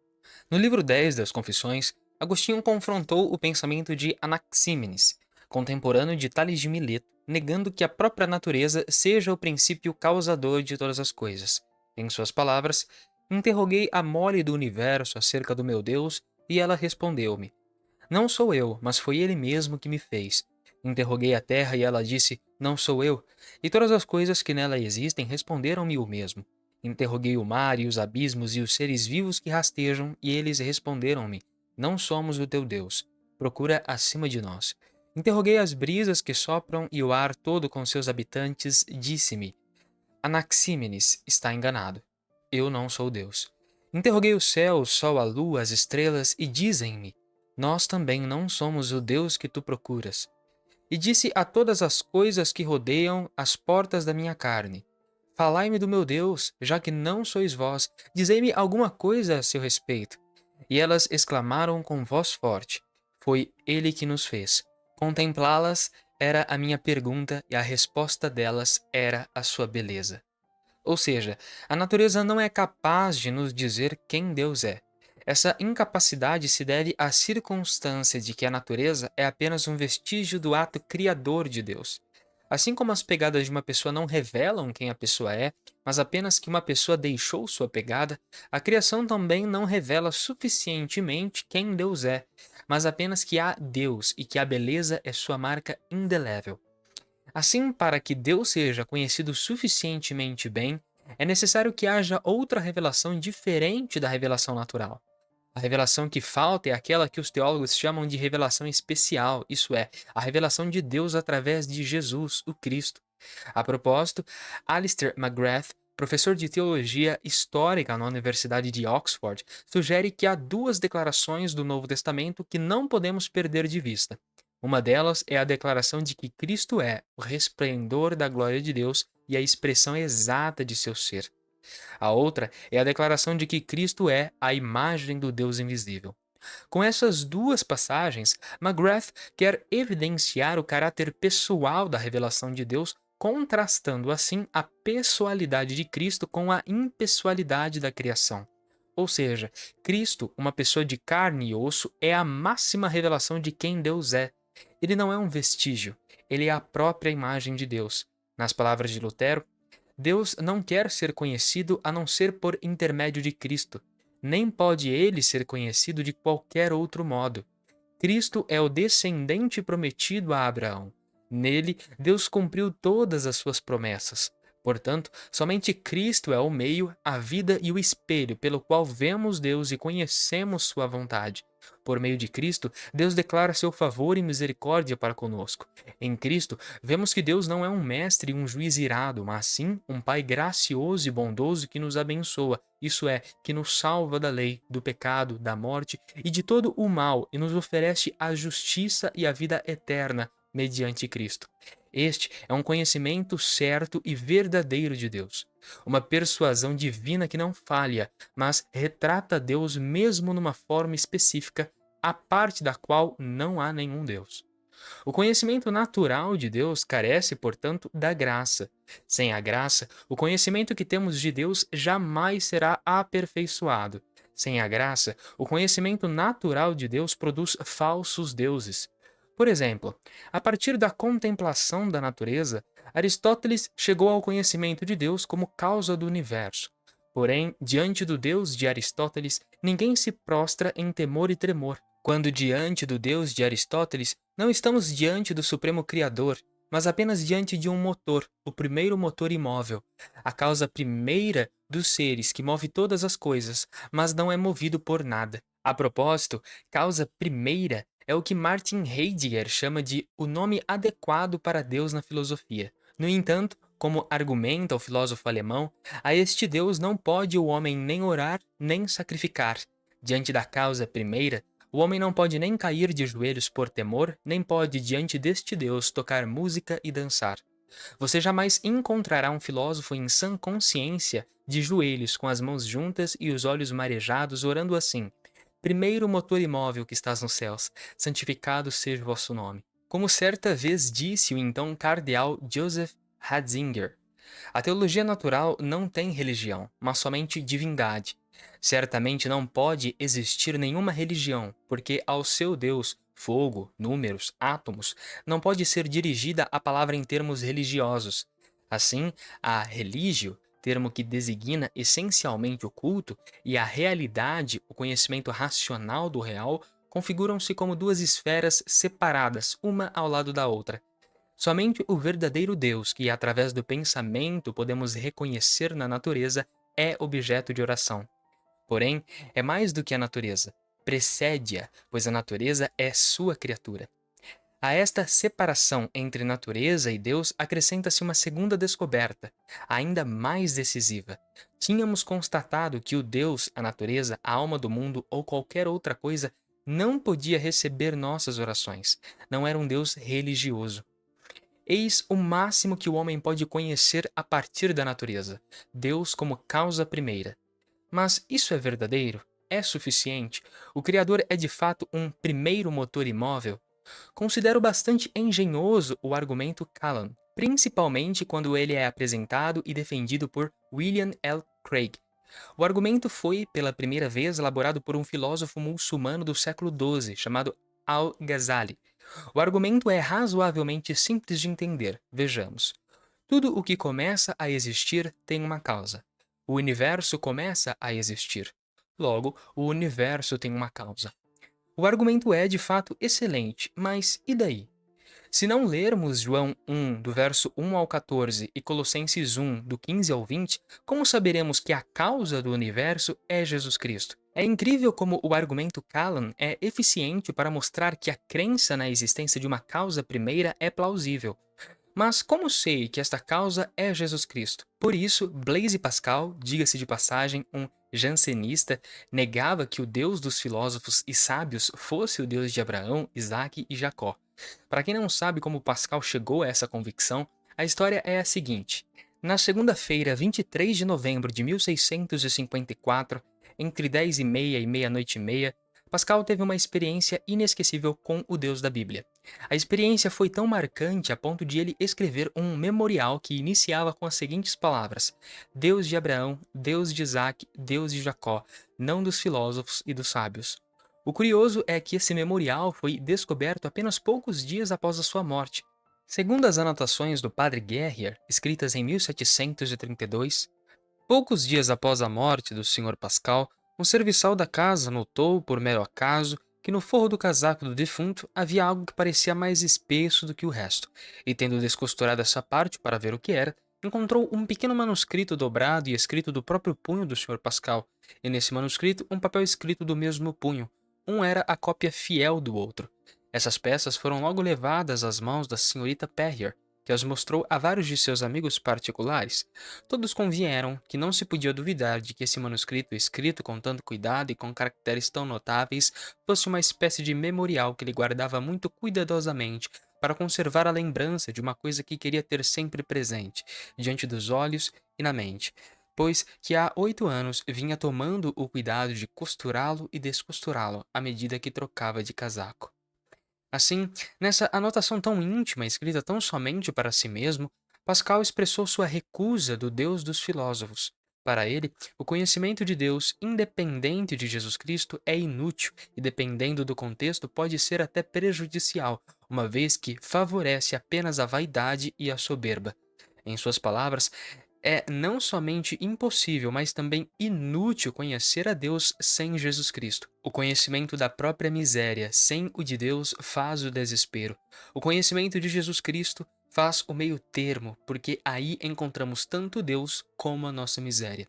No livro 10 das Confissões, Agostinho confrontou o pensamento de Anaxímenes, contemporâneo de Tales de Mileto, negando que a própria natureza seja o princípio causador de todas as coisas. Em suas palavras, interroguei a mole do universo acerca do meu Deus e ela respondeu-me: Não sou eu, mas foi ele mesmo que me fez. Interroguei a terra e ela disse: Não sou eu. E todas as coisas que nela existem responderam-me o mesmo. Interroguei o mar e os abismos e os seres vivos que rastejam, e eles responderam-me: Não somos o teu Deus. Procura acima de nós. Interroguei as brisas que sopram e o ar todo com seus habitantes, disse-me: Anaxímenes está enganado. Eu não sou Deus. Interroguei o céu, o sol, a lua, as estrelas, e dizem-me: Nós também não somos o Deus que tu procuras. E disse a todas as coisas que rodeiam as portas da minha carne: Falai-me do meu Deus, já que não sois vós, dizei-me alguma coisa a seu respeito. E elas exclamaram com voz forte: Foi ele que nos fez. Contemplá-las era a minha pergunta e a resposta delas era a sua beleza. Ou seja, a natureza não é capaz de nos dizer quem Deus é. Essa incapacidade se deve à circunstância de que a natureza é apenas um vestígio do ato criador de Deus. Assim como as pegadas de uma pessoa não revelam quem a pessoa é, mas apenas que uma pessoa deixou sua pegada, a criação também não revela suficientemente quem Deus é, mas apenas que há Deus e que a beleza é sua marca indelével. Assim, para que Deus seja conhecido suficientemente bem, é necessário que haja outra revelação diferente da revelação natural. A revelação que falta é aquela que os teólogos chamam de revelação especial, isso é, a revelação de Deus através de Jesus, o Cristo. A propósito, Alistair McGrath, professor de teologia histórica na Universidade de Oxford, sugere que há duas declarações do Novo Testamento que não podemos perder de vista. Uma delas é a declaração de que Cristo é o resplendor da glória de Deus e a expressão exata de seu ser. A outra é a declaração de que Cristo é a imagem do Deus invisível. Com essas duas passagens, McGrath quer evidenciar o caráter pessoal da revelação de Deus, contrastando assim a pessoalidade de Cristo com a impessoalidade da criação. Ou seja, Cristo, uma pessoa de carne e osso, é a máxima revelação de quem Deus é. Ele não é um vestígio, ele é a própria imagem de Deus. Nas palavras de Lutero, Deus não quer ser conhecido a não ser por intermédio de Cristo, nem pode ele ser conhecido de qualquer outro modo. Cristo é o descendente prometido a Abraão. Nele, Deus cumpriu todas as suas promessas. Portanto, somente Cristo é o meio, a vida e o espelho pelo qual vemos Deus e conhecemos sua vontade. Por meio de Cristo, Deus declara seu favor e misericórdia para conosco. Em Cristo, vemos que Deus não é um mestre e um juiz irado, mas sim um Pai gracioso e bondoso que nos abençoa, isso é, que nos salva da lei, do pecado, da morte e de todo o mal e nos oferece a justiça e a vida eterna mediante Cristo. Este é um conhecimento certo e verdadeiro de Deus. Uma persuasão divina que não falha, mas retrata Deus mesmo numa forma específica, a parte da qual não há nenhum Deus. O conhecimento natural de Deus carece, portanto, da graça. Sem a graça, o conhecimento que temos de Deus jamais será aperfeiçoado. Sem a graça, o conhecimento natural de Deus produz falsos deuses. Por exemplo, a partir da contemplação da natureza, Aristóteles chegou ao conhecimento de Deus como causa do universo. Porém, diante do Deus de Aristóteles, ninguém se prostra em temor e tremor. Quando diante do Deus de Aristóteles, não estamos diante do Supremo Criador, mas apenas diante de um motor, o primeiro motor imóvel, a causa primeira dos seres que move todas as coisas, mas não é movido por nada. A propósito, causa primeira é o que Martin Heidegger chama de o nome adequado para Deus na filosofia. No entanto, como argumenta o filósofo alemão, a este Deus não pode o homem nem orar nem sacrificar. Diante da causa primeira, o homem não pode nem cair de joelhos por temor, nem pode diante deste Deus tocar música e dançar. Você jamais encontrará um filósofo em sã consciência de joelhos com as mãos juntas e os olhos marejados orando assim: primeiro motor imóvel que estás nos céus, santificado seja o vosso nome. Como certa vez disse o então cardeal Joseph Ratzinger, a teologia natural não tem religião, mas somente divindade. Certamente não pode existir nenhuma religião, porque ao seu Deus, fogo, números, átomos, não pode ser dirigida a palavra em termos religiosos. Assim, a religio, termo que designa essencialmente o culto, e a realidade, o conhecimento racional do real, configuram-se como duas esferas separadas, uma ao lado da outra. Somente o verdadeiro Deus, que através do pensamento podemos reconhecer na natureza, é objeto de oração. Porém, é mais do que a natureza. Precede-a, pois a natureza é sua criatura. A esta separação entre natureza e Deus acrescenta-se uma segunda descoberta, ainda mais decisiva. Tínhamos constatado que o Deus, a natureza, a alma do mundo ou qualquer outra coisa não podia receber nossas orações. Não era um Deus religioso. Eis o máximo que o homem pode conhecer a partir da natureza, Deus como causa primeira. Mas isso é verdadeiro? É suficiente? O Criador é de fato um primeiro motor imóvel? Considero bastante engenhoso o argumento Callan, principalmente quando ele é apresentado e defendido por William L. Craig. O argumento foi, pela primeira vez, elaborado por um filósofo muçulmano do século XII, chamado Al-Ghazali. O argumento é razoavelmente simples de entender. Vejamos. Tudo o que começa a existir tem uma causa. O universo começa a existir. Logo, o universo tem uma causa. O argumento é, de fato, excelente, mas e daí? Se não lermos João 1, do verso 1 ao 14 e Colossenses 1, do 15 ao 20, como saberemos que a causa do universo é Jesus Cristo? É incrível como o argumento Callan é eficiente para mostrar que a crença na existência de uma causa primeira é plausível. Mas como sei que esta causa é Jesus Cristo? Por isso, Blaise Pascal, diga-se de passagem, um jansenista, negava que o Deus dos filósofos e sábios fosse o Deus de Abraão, Isaque e Jacó. Para quem não sabe como Pascal chegou a essa convicção, a história é a seguinte. Na segunda-feira, 23 de novembro de 1654, entre 10h30 e meia-noite e meia, Pascal teve uma experiência inesquecível com o Deus da Bíblia. A experiência foi tão marcante a ponto de ele escrever um memorial que iniciava com as seguintes palavras: Deus de Abraão, Deus de Isaque, Deus de Jacó, não dos filósofos e dos sábios. O curioso é que esse memorial foi descoberto apenas poucos dias após a sua morte. Segundo as anotações do padre Guerrier, escritas em 1732, poucos dias após a morte do Sr. Pascal, um serviçal da casa notou, por mero acaso, que no forro do casaco do defunto havia algo que parecia mais espesso do que o resto, e tendo descosturado essa parte para ver o que era, encontrou um pequeno manuscrito dobrado e escrito do próprio punho do Sr. Pascal, e nesse manuscrito um papel escrito do mesmo punho. Um era a cópia fiel do outro. Essas peças foram logo levadas às mãos da senhorita Perrier, que as mostrou a vários de seus amigos particulares. Todos convieram que não se podia duvidar de que esse manuscrito, escrito com tanto cuidado e com caracteres tão notáveis, fosse uma espécie de memorial que ele guardava muito cuidadosamente para conservar a lembrança de uma coisa que queria ter sempre presente, diante dos olhos e na mente, pois que há 8 anos vinha tomando o cuidado de costurá-lo e descosturá-lo à medida que trocava de casaco. Assim, nessa anotação tão íntima, escrita tão somente para si mesmo, Pascal expressou sua recusa do Deus dos filósofos. Para ele, o conhecimento de Deus, independente de Jesus Cristo, é inútil e, dependendo do contexto, pode ser até prejudicial, uma vez que favorece apenas a vaidade e a soberba. Em suas palavras, é não somente impossível, mas também inútil conhecer a Deus sem Jesus Cristo. O conhecimento da própria miséria sem o de Deus faz o desespero. O conhecimento de Jesus Cristo faz o meio termo, porque aí encontramos tanto Deus como a nossa miséria.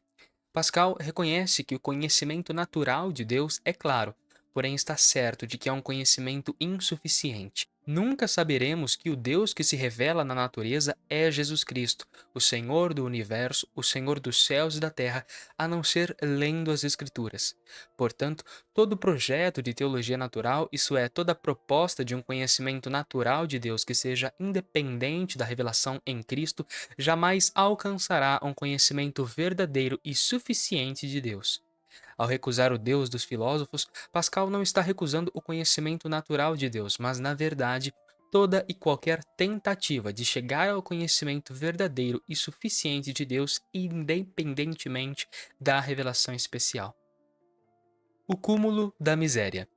Pascal reconhece que o conhecimento natural de Deus é claro, porém está certo de que é um conhecimento insuficiente. Nunca saberemos que o Deus que se revela na natureza é Jesus Cristo, o Senhor do universo, o Senhor dos céus e da terra, a não ser lendo as Escrituras. Portanto, todo projeto de teologia natural, isso é, toda proposta de um conhecimento natural de Deus que seja independente da revelação em Cristo, jamais alcançará um conhecimento verdadeiro e suficiente de Deus. Ao recusar o Deus dos filósofos, Pascal não está recusando o conhecimento natural de Deus, mas, na verdade, toda e qualquer tentativa de chegar ao conhecimento verdadeiro e suficiente de Deus, independentemente da revelação especial. O cúmulo da miséria.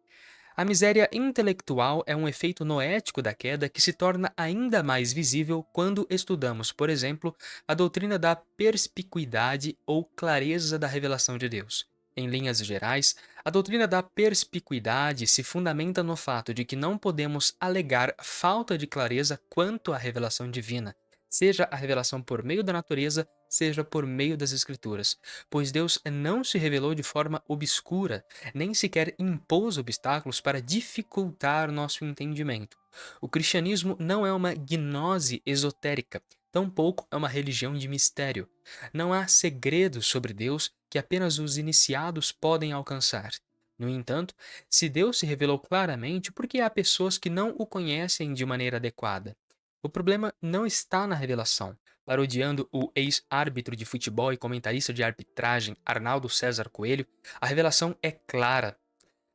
A miséria intelectual é um efeito noético da queda que se torna ainda mais visível quando estudamos, por exemplo, a doutrina da perspicuidade ou clareza da revelação de Deus. Em linhas gerais, a doutrina da perspicuidade se fundamenta no fato de que não podemos alegar falta de clareza quanto à revelação divina, seja a revelação por meio da natureza, seja por meio das Escrituras, pois Deus não se revelou de forma obscura, nem sequer impôs obstáculos para dificultar nosso entendimento. O cristianismo não é uma gnose esotérica, tampouco é uma religião de mistério. Não há segredos sobre Deus que apenas os iniciados podem alcançar. No entanto, se Deus se revelou claramente, por que há pessoas que não o conhecem de maneira adequada? O problema não está na revelação. Parodiando o ex-árbitro de futebol e comentarista de arbitragem Arnaldo César Coelho, a revelação é clara.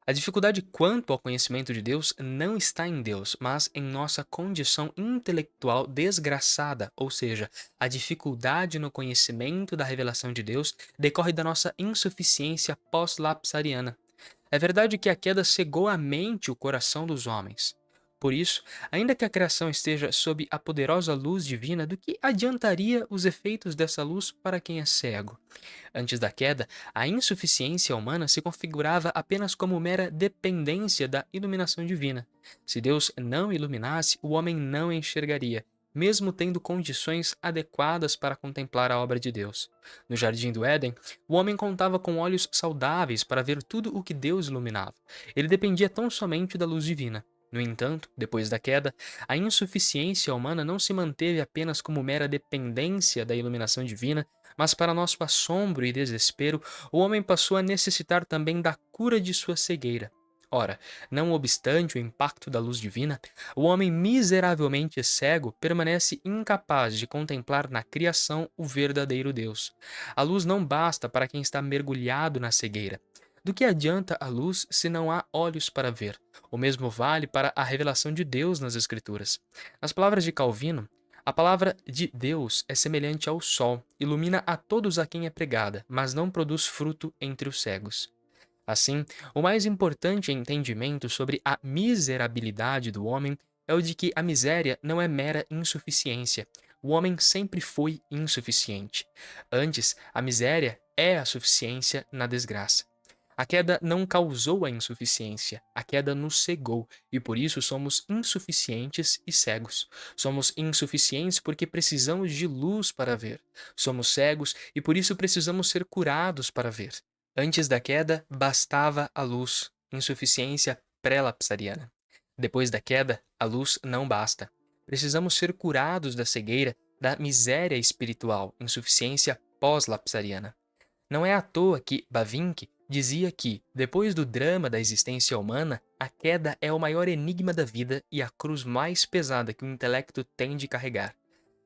A dificuldade quanto ao conhecimento de Deus não está em Deus, mas em nossa condição intelectual desgraçada, ou seja, a dificuldade no conhecimento da revelação de Deus decorre da nossa insuficiência pós-lapsariana. É verdade que a queda cegou a mente e o coração dos homens. Por isso, ainda que a criação esteja sob a poderosa luz divina, do que adiantaria os efeitos dessa luz para quem é cego? Antes da queda, a insuficiência humana se configurava apenas como mera dependência da iluminação divina. Se Deus não iluminasse, o homem não enxergaria, mesmo tendo condições adequadas para contemplar a obra de Deus. No Jardim do Éden, o homem contava com olhos saudáveis para ver tudo o que Deus iluminava. Ele dependia tão somente da luz divina. No entanto, depois da queda, a insuficiência humana não se manteve apenas como mera dependência da iluminação divina, mas para nosso assombro e desespero, o homem passou a necessitar também da cura de sua cegueira. Ora, não obstante o impacto da luz divina, o homem miseravelmente cego permanece incapaz de contemplar na criação o verdadeiro Deus. A luz não basta para quem está mergulhado na cegueira. Do que adianta a luz se não há olhos para ver? O mesmo vale para a revelação de Deus nas Escrituras. Nas palavras de Calvino, a palavra de Deus é semelhante ao sol, ilumina a todos a quem é pregada, mas não produz fruto entre os cegos. Assim, o mais importante entendimento sobre a miserabilidade do homem é o de que a miséria não é mera insuficiência. O homem sempre foi insuficiente. Antes, a miséria é a suficiência na desgraça. A queda não causou a insuficiência, a queda nos cegou e por isso somos insuficientes e cegos. Somos insuficientes porque precisamos de luz para ver. Somos cegos e por isso precisamos ser curados para ver. Antes da queda, bastava a luz, insuficiência pré-lapsariana. Depois da queda, a luz não basta. Precisamos ser curados da cegueira, da miséria espiritual, insuficiência pós-lapsariana. Não é à toa que Bavinck dizia que, depois do drama da existência humana, a queda é o maior enigma da vida e a cruz mais pesada que o intelecto tem de carregar.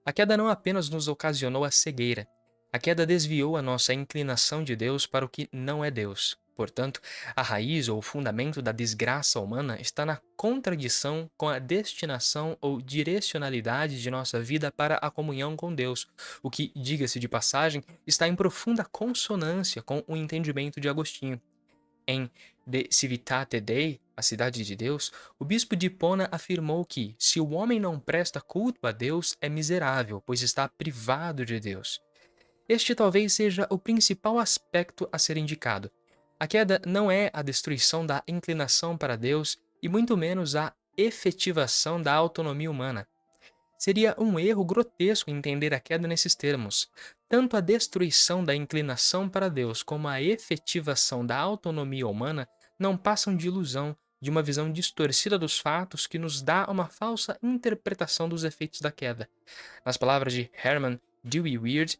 A queda não apenas nos ocasionou a cegueira, a queda desviou a nossa inclinação de Deus para o que não é Deus. Portanto, a raiz ou o fundamento da desgraça humana está na contradição com a destinação ou direcionalidade de nossa vida para a comunhão com Deus, o que, diga-se de passagem, está em profunda consonância com o entendimento de Agostinho. Em De Civitate Dei, a Cidade de Deus, o bispo de Hipona afirmou que, se o homem não presta culto a Deus, é miserável, pois está privado de Deus. Este talvez seja o principal aspecto a ser indicado. A queda não é a destruição da inclinação para Deus e muito menos a efetivação da autonomia humana. Seria um erro grotesco entender a queda nesses termos. Tanto a destruição da inclinação para Deus como a efetivação da autonomia humana não passam de ilusão, de uma visão distorcida dos fatos que nos dá uma falsa interpretação dos efeitos da queda. Nas palavras de Herman Dewey Weird,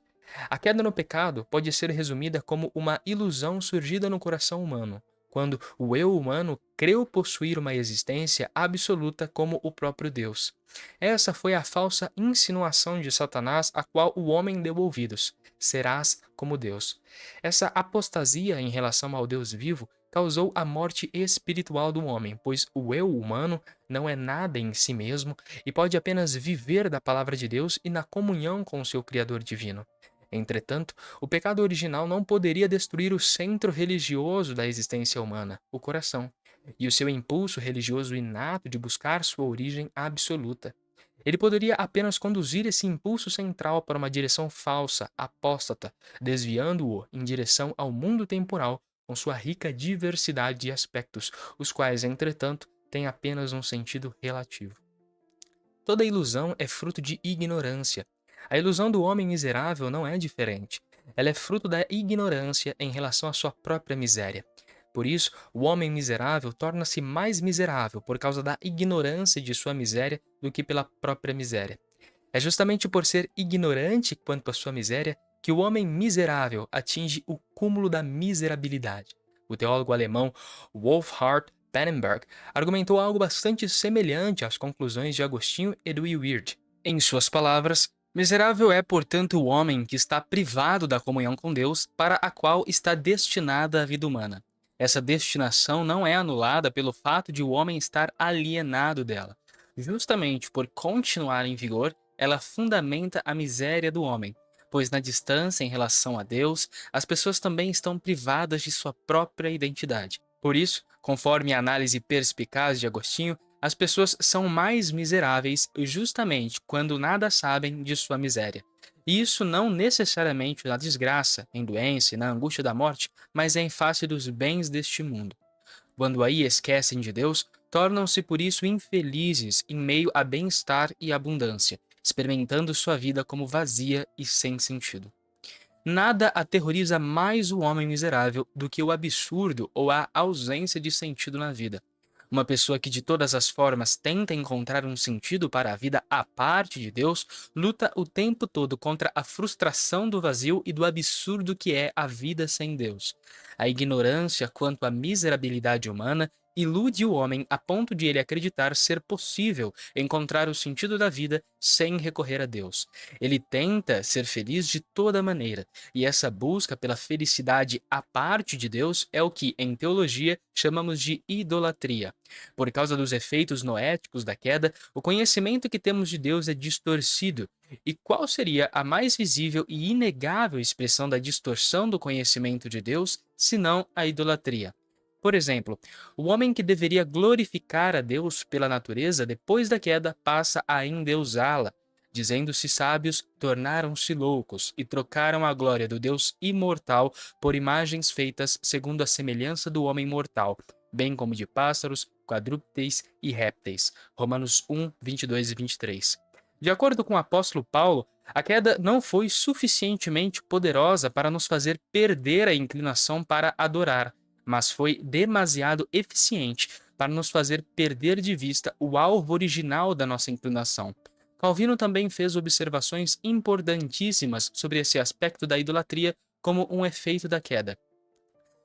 a queda no pecado pode ser resumida como uma ilusão surgida no coração humano, quando o eu humano creu possuir uma existência absoluta como o próprio Deus. Essa foi a falsa insinuação de Satanás a qual o homem deu ouvidos: serás como Deus. Essa apostasia em relação ao Deus vivo causou a morte espiritual do homem, pois o eu humano não é nada em si mesmo e pode apenas viver da palavra de Deus e na comunhão com o seu Criador divino. Entretanto, o pecado original não poderia destruir o centro religioso da existência humana, o coração, e o seu impulso religioso inato de buscar sua origem absoluta. Ele poderia apenas conduzir esse impulso central para uma direção falsa, apóstata, desviando-o em direção ao mundo temporal com sua rica diversidade de aspectos, os quais, entretanto, têm apenas um sentido relativo. Toda ilusão é fruto de ignorância. A ilusão do homem miserável não é diferente. Ela é fruto da ignorância em relação à sua própria miséria. Por isso, o homem miserável torna-se mais miserável por causa da ignorância de sua miséria do que pela própria miséria. É justamente por ser ignorante quanto à sua miséria que o homem miserável atinge o cúmulo da miserabilidade. O teólogo alemão Wolfhard Pannenberg argumentou algo bastante semelhante às conclusões de Agostinho e Dewey Weird. Em suas palavras, miserável é, portanto, o homem que está privado da comunhão com Deus para a qual está destinada a vida humana. Essa destinação não é anulada pelo fato de o homem estar alienado dela. Justamente por continuar em vigor, ela fundamenta a miséria do homem, pois na distância em relação a Deus, as pessoas também estão privadas de sua própria identidade. Por isso, conforme a análise perspicaz de Agostinho, as pessoas são mais miseráveis justamente quando nada sabem de sua miséria. E isso não necessariamente na desgraça, em doença e na angústia da morte, mas em face dos bens deste mundo. Quando aí esquecem de Deus, tornam-se por isso infelizes em meio a bem-estar e abundância, experimentando sua vida como vazia e sem sentido. Nada aterroriza mais o homem miserável do que o absurdo ou a ausência de sentido na vida. Uma pessoa que de todas as formas tenta encontrar um sentido para a vida à parte de Deus, luta o tempo todo contra a frustração do vazio e do absurdo que é a vida sem Deus. A ignorância quanto à miserabilidade humana ilude o homem a ponto de ele acreditar ser possível encontrar o sentido da vida sem recorrer a Deus. Ele tenta ser feliz de toda maneira, e essa busca pela felicidade à parte de Deus é o que, em teologia, chamamos de idolatria. Por causa dos efeitos noéticos da queda, o conhecimento que temos de Deus é distorcido. E qual seria a mais visível e inegável expressão da distorção do conhecimento de Deus, senão a idolatria? Por exemplo, o homem que deveria glorificar a Deus pela natureza depois da queda passa a endeusá-la. Dizendo-se sábios, tornaram-se loucos e trocaram a glória do Deus imortal por imagens feitas segundo a semelhança do homem mortal, bem como de pássaros, quadrúpedes e répteis. Romanos 1, 22 e 23. De acordo com o apóstolo Paulo, a queda não foi suficientemente poderosa para nos fazer perder a inclinação para adorar, mas foi demasiado eficiente para nos fazer perder de vista o alvo original da nossa inclinação. Calvino também fez observações importantíssimas sobre esse aspecto da idolatria como um efeito da queda.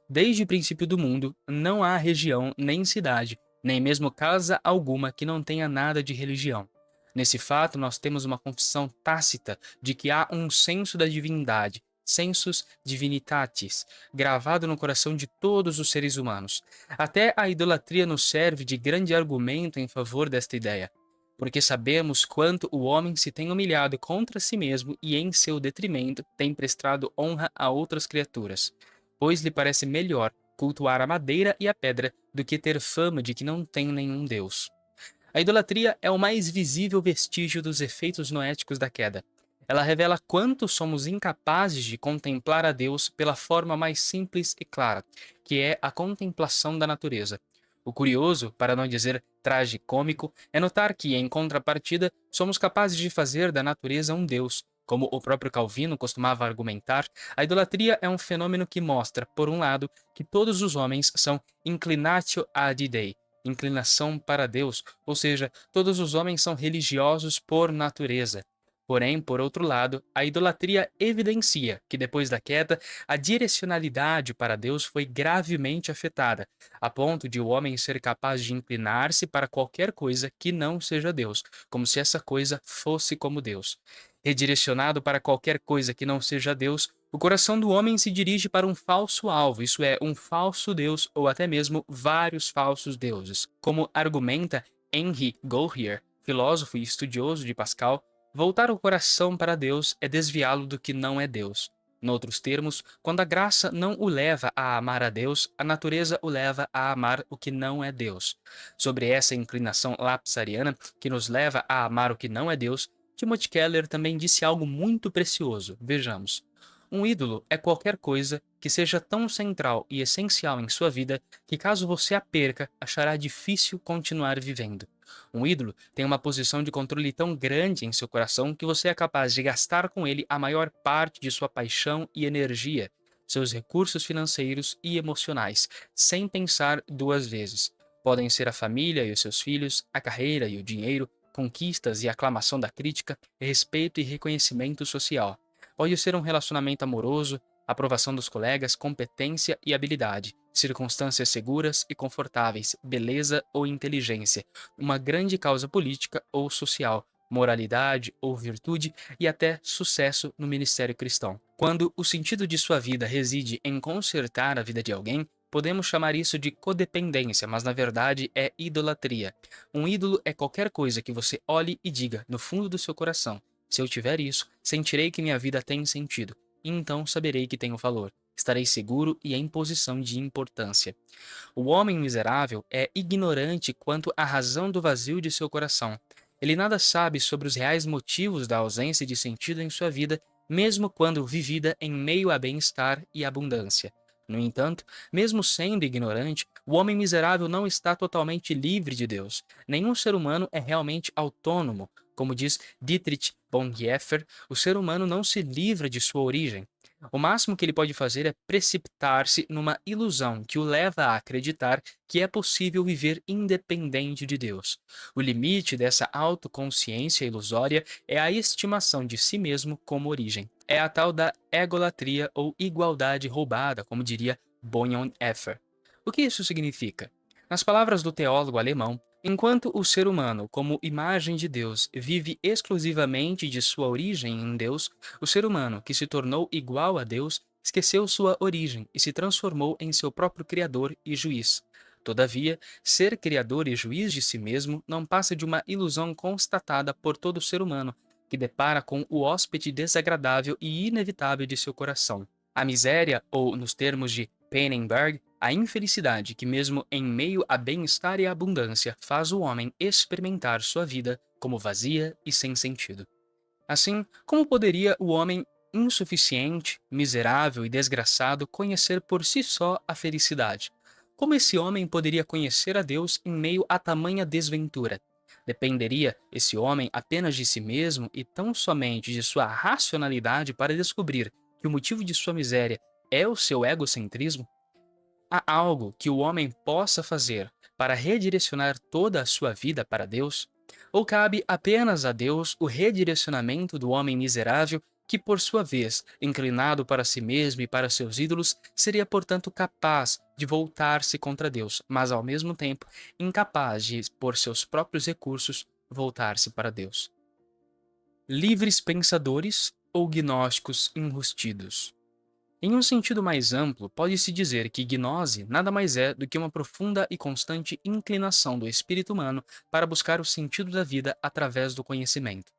Desde o princípio do mundo, não há região nem cidade, nem mesmo casa alguma que não tenha nada de religião. Nesse fato, nós temos uma confissão tácita de que há um senso da divindade, sensus divinitatis, gravado no coração de todos os seres humanos. Até a idolatria nos serve de grande argumento em favor desta ideia, porque sabemos quanto o homem se tem humilhado contra si mesmo e em seu detrimento tem prestado honra a outras criaturas, pois lhe parece melhor cultuar a madeira e a pedra do que ter fama de que não tem nenhum Deus. A idolatria é o mais visível vestígio dos efeitos noéticos da queda. Ela revela quanto somos incapazes de contemplar a Deus pela forma mais simples e clara, que é a contemplação da natureza. O curioso, para não dizer tragicômico, é notar que, em contrapartida, somos capazes de fazer da natureza um Deus. Como o próprio Calvino costumava argumentar, a idolatria é um fenômeno que mostra, por um lado, que todos os homens são inclinatio ad Dei, inclinação para Deus, ou seja, todos os homens são religiosos por natureza. Porém, por outro lado, a idolatria evidencia que depois da queda, a direcionalidade para Deus foi gravemente afetada, a ponto de o homem ser capaz de inclinar-se para qualquer coisa que não seja Deus, como se essa coisa fosse como Deus. Redirecionado para qualquer coisa que não seja Deus, o coração do homem se dirige para um falso alvo, isso é, um falso Deus ou até mesmo vários falsos deuses. Como argumenta Henri Gourrier, filósofo e estudioso de Pascal, voltar o coração para Deus é desviá-lo do que não é Deus. Noutros termos, quando a graça não o leva a amar a Deus, a natureza o leva a amar o que não é Deus. Sobre essa inclinação lapsariana, que nos leva a amar o que não é Deus, Timothy Keller também disse algo muito precioso. Vejamos. Um ídolo é qualquer coisa que seja tão central e essencial em sua vida que, caso você a perca, achará difícil continuar vivendo. Um ídolo tem uma posição de controle tão grande em seu coração que você é capaz de gastar com ele a maior parte de sua paixão e energia, seus recursos financeiros e emocionais, sem pensar duas vezes. Podem ser a família e os seus filhos, a carreira e o dinheiro, conquistas e aclamação da crítica, respeito e reconhecimento social. Pode ser um relacionamento amoroso, aprovação dos colegas, competência e habilidade, circunstâncias seguras e confortáveis, beleza ou inteligência, uma grande causa política ou social, moralidade ou virtude e até sucesso no ministério cristão. Quando o sentido de sua vida reside em consertar a vida de alguém, podemos chamar isso de codependência, mas na verdade é idolatria. Um ídolo é qualquer coisa que você olhe e diga, no fundo do seu coração: se eu tiver isso, sentirei que minha vida tem sentido, e então saberei que tenho valor. Estarei seguro e em posição de importância. O homem miserável é ignorante quanto à razão do vazio de seu coração. Ele nada sabe sobre os reais motivos da ausência de sentido em sua vida, mesmo quando vivida em meio a bem-estar e abundância. No entanto, mesmo sendo ignorante, o homem miserável não está totalmente livre de Deus. Nenhum ser humano é realmente autônomo, Como diz Dietrich Bonhoeffer, o ser humano não se livra de sua origem. O máximo que ele pode fazer é precipitar-se numa ilusão que o leva a acreditar que é possível viver independente de Deus. O limite dessa autoconsciência ilusória é a estimação de si mesmo como origem. É a tal da egolatria ou igualdade roubada, como diria Bonhoeffer. O que isso significa? Nas palavras do teólogo alemão, enquanto o ser humano, como imagem de Deus, vive exclusivamente de sua origem em Deus, o ser humano, que se tornou igual a Deus, esqueceu sua origem e se transformou em seu próprio criador e juiz. Todavia, ser criador e juiz de si mesmo não passa de uma ilusão constatada por todo ser humano, que depara com o hóspede desagradável e inevitável de seu coração. A miséria, ou, nos termos de Pannenberg, a infelicidade que, mesmo em meio a bem-estar e abundância, faz o homem experimentar sua vida como vazia e sem sentido. Assim, como poderia o homem insuficiente, miserável e desgraçado conhecer por si só a felicidade? Como esse homem poderia conhecer a Deus em meio a tamanha desventura? Dependeria esse homem apenas de si mesmo e tão somente de sua racionalidade para descobrir que o motivo de sua miséria é o seu egocentrismo? Há algo que o homem possa fazer para redirecionar toda a sua vida para Deus? Ou cabe apenas a Deus o redirecionamento do homem miserável, que, por sua vez, inclinado para si mesmo e para seus ídolos, seria, portanto, capaz de voltar-se contra Deus, mas, ao mesmo tempo, incapaz de, por seus próprios recursos, voltar-se para Deus? Livres pensadores ou gnósticos enrustidos? Em um sentido mais amplo, pode-se dizer que gnose nada mais é do que uma profunda e constante inclinação do espírito humano para buscar o sentido da vida através do conhecimento.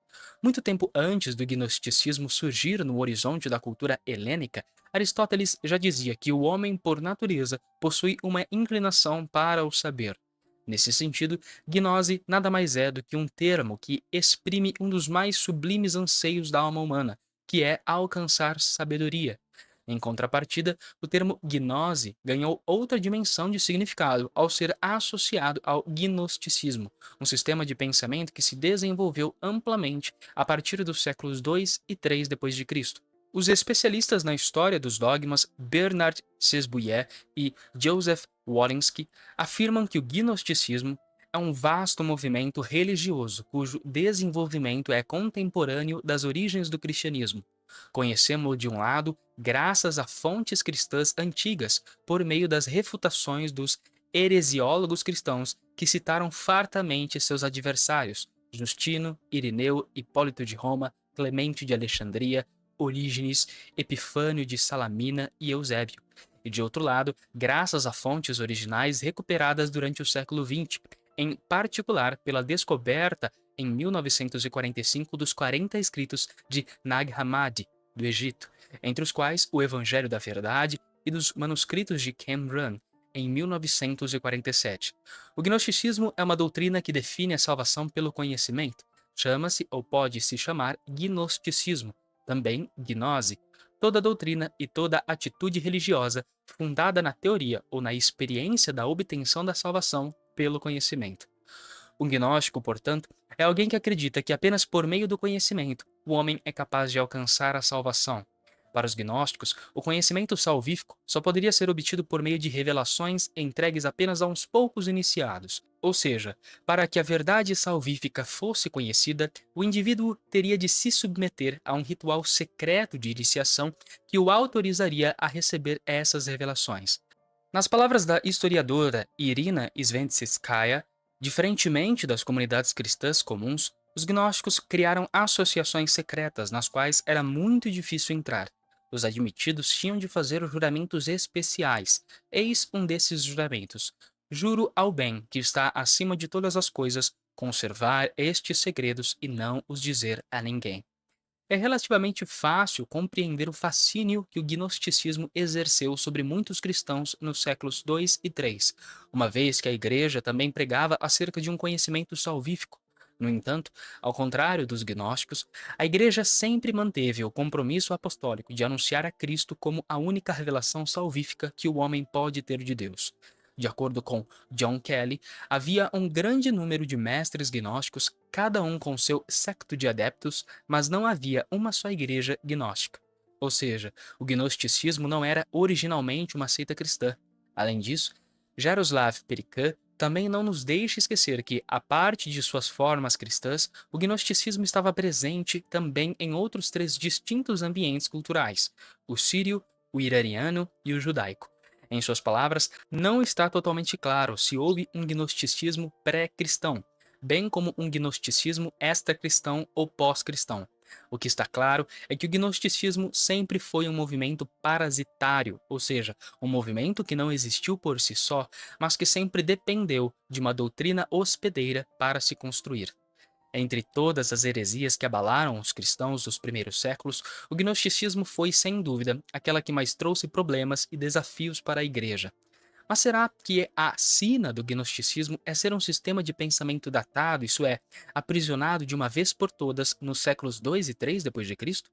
Muito tempo antes do gnosticismo surgir no horizonte da cultura helênica, Aristóteles já dizia que o homem, por natureza, possui uma inclinação para o saber. Nesse sentido, gnose nada mais é do que um termo que exprime um dos mais sublimes anseios da alma humana, que é alcançar sabedoria. Em contrapartida, o termo gnose ganhou outra dimensão de significado ao ser associado ao gnosticismo, um sistema de pensamento que se desenvolveu amplamente a partir dos séculos 2 e 3 d.C. Os especialistas na história dos dogmas Bernard Sesbouillet e Joseph Walensky afirmam que o gnosticismo é um vasto movimento religioso cujo desenvolvimento é contemporâneo das origens do cristianismo. Conhecemos-lo de um lado graças a fontes cristãs antigas, por meio das refutações dos heresiólogos cristãos que citaram fartamente seus adversários, Justino, Irineu, Hipólito de Roma, Clemente de Alexandria, Orígenes, Epifânio de Salamina e Eusébio. E de outro lado, graças a fontes originais recuperadas durante o século XX, em particular pela descoberta em 1945 dos 40 escritos de Nag Hammadi, do Egito, entre os quais o Evangelho da Verdade e dos manuscritos de Qumran, em 1947. O gnosticismo é uma doutrina que define a salvação pelo conhecimento. Chama-se, ou pode se chamar, gnosticismo, também gnose. Toda doutrina e toda atitude religiosa fundada na teoria ou na experiência da obtenção da salvação pelo conhecimento. Um gnóstico, portanto, é alguém que acredita que apenas por meio do conhecimento o homem é capaz de alcançar a salvação. Para os gnósticos, o conhecimento salvífico só poderia ser obtido por meio de revelações entregues apenas a uns poucos iniciados. Ou seja, para que a verdade salvífica fosse conhecida, o indivíduo teria de se submeter a um ritual secreto de iniciação que o autorizaria a receber essas revelações. Nas palavras da historiadora Irina Sventsevskaya, diferentemente das comunidades cristãs comuns, os gnósticos criaram associações secretas nas quais era muito difícil entrar. Os admitidos tinham de fazer juramentos especiais. Eis um desses juramentos. Juro ao bem que está acima de todas as coisas, conservar estes segredos e não os dizer a ninguém. É relativamente fácil compreender o fascínio que o gnosticismo exerceu sobre muitos cristãos nos séculos 2 e 3, uma vez que a Igreja também pregava acerca de um conhecimento salvífico. No entanto, ao contrário dos gnósticos, a Igreja sempre manteve o compromisso apostólico de anunciar a Cristo como a única revelação salvífica que o homem pode ter de Deus. De acordo com John Kelly, havia um grande número de mestres gnósticos, cada um com seu séquito de adeptos, mas não havia uma só igreja gnóstica. Ou seja, o gnosticismo não era originalmente uma seita cristã. Além disso, Jaroslav Pelikan também não nos deixa esquecer que, a parte de suas formas cristãs, o gnosticismo estava presente também em outros três distintos ambientes culturais: o sírio, o iraniano e o judaico. Em suas palavras, não está totalmente claro se houve um gnosticismo pré-cristão, bem como um gnosticismo extra-cristão ou pós-cristão. O que está claro é que o gnosticismo sempre foi um movimento parasitário, ou seja, um movimento que não existiu por si só, mas que sempre dependeu de uma doutrina hospedeira para se construir. Entre todas as heresias que abalaram os cristãos dos primeiros séculos, o gnosticismo foi, sem dúvida, aquela que mais trouxe problemas e desafios para a igreja. Mas será que a sina do gnosticismo é ser um sistema de pensamento datado, isso é, aprisionado de uma vez por todas nos séculos 2 e 3 depois de Cristo?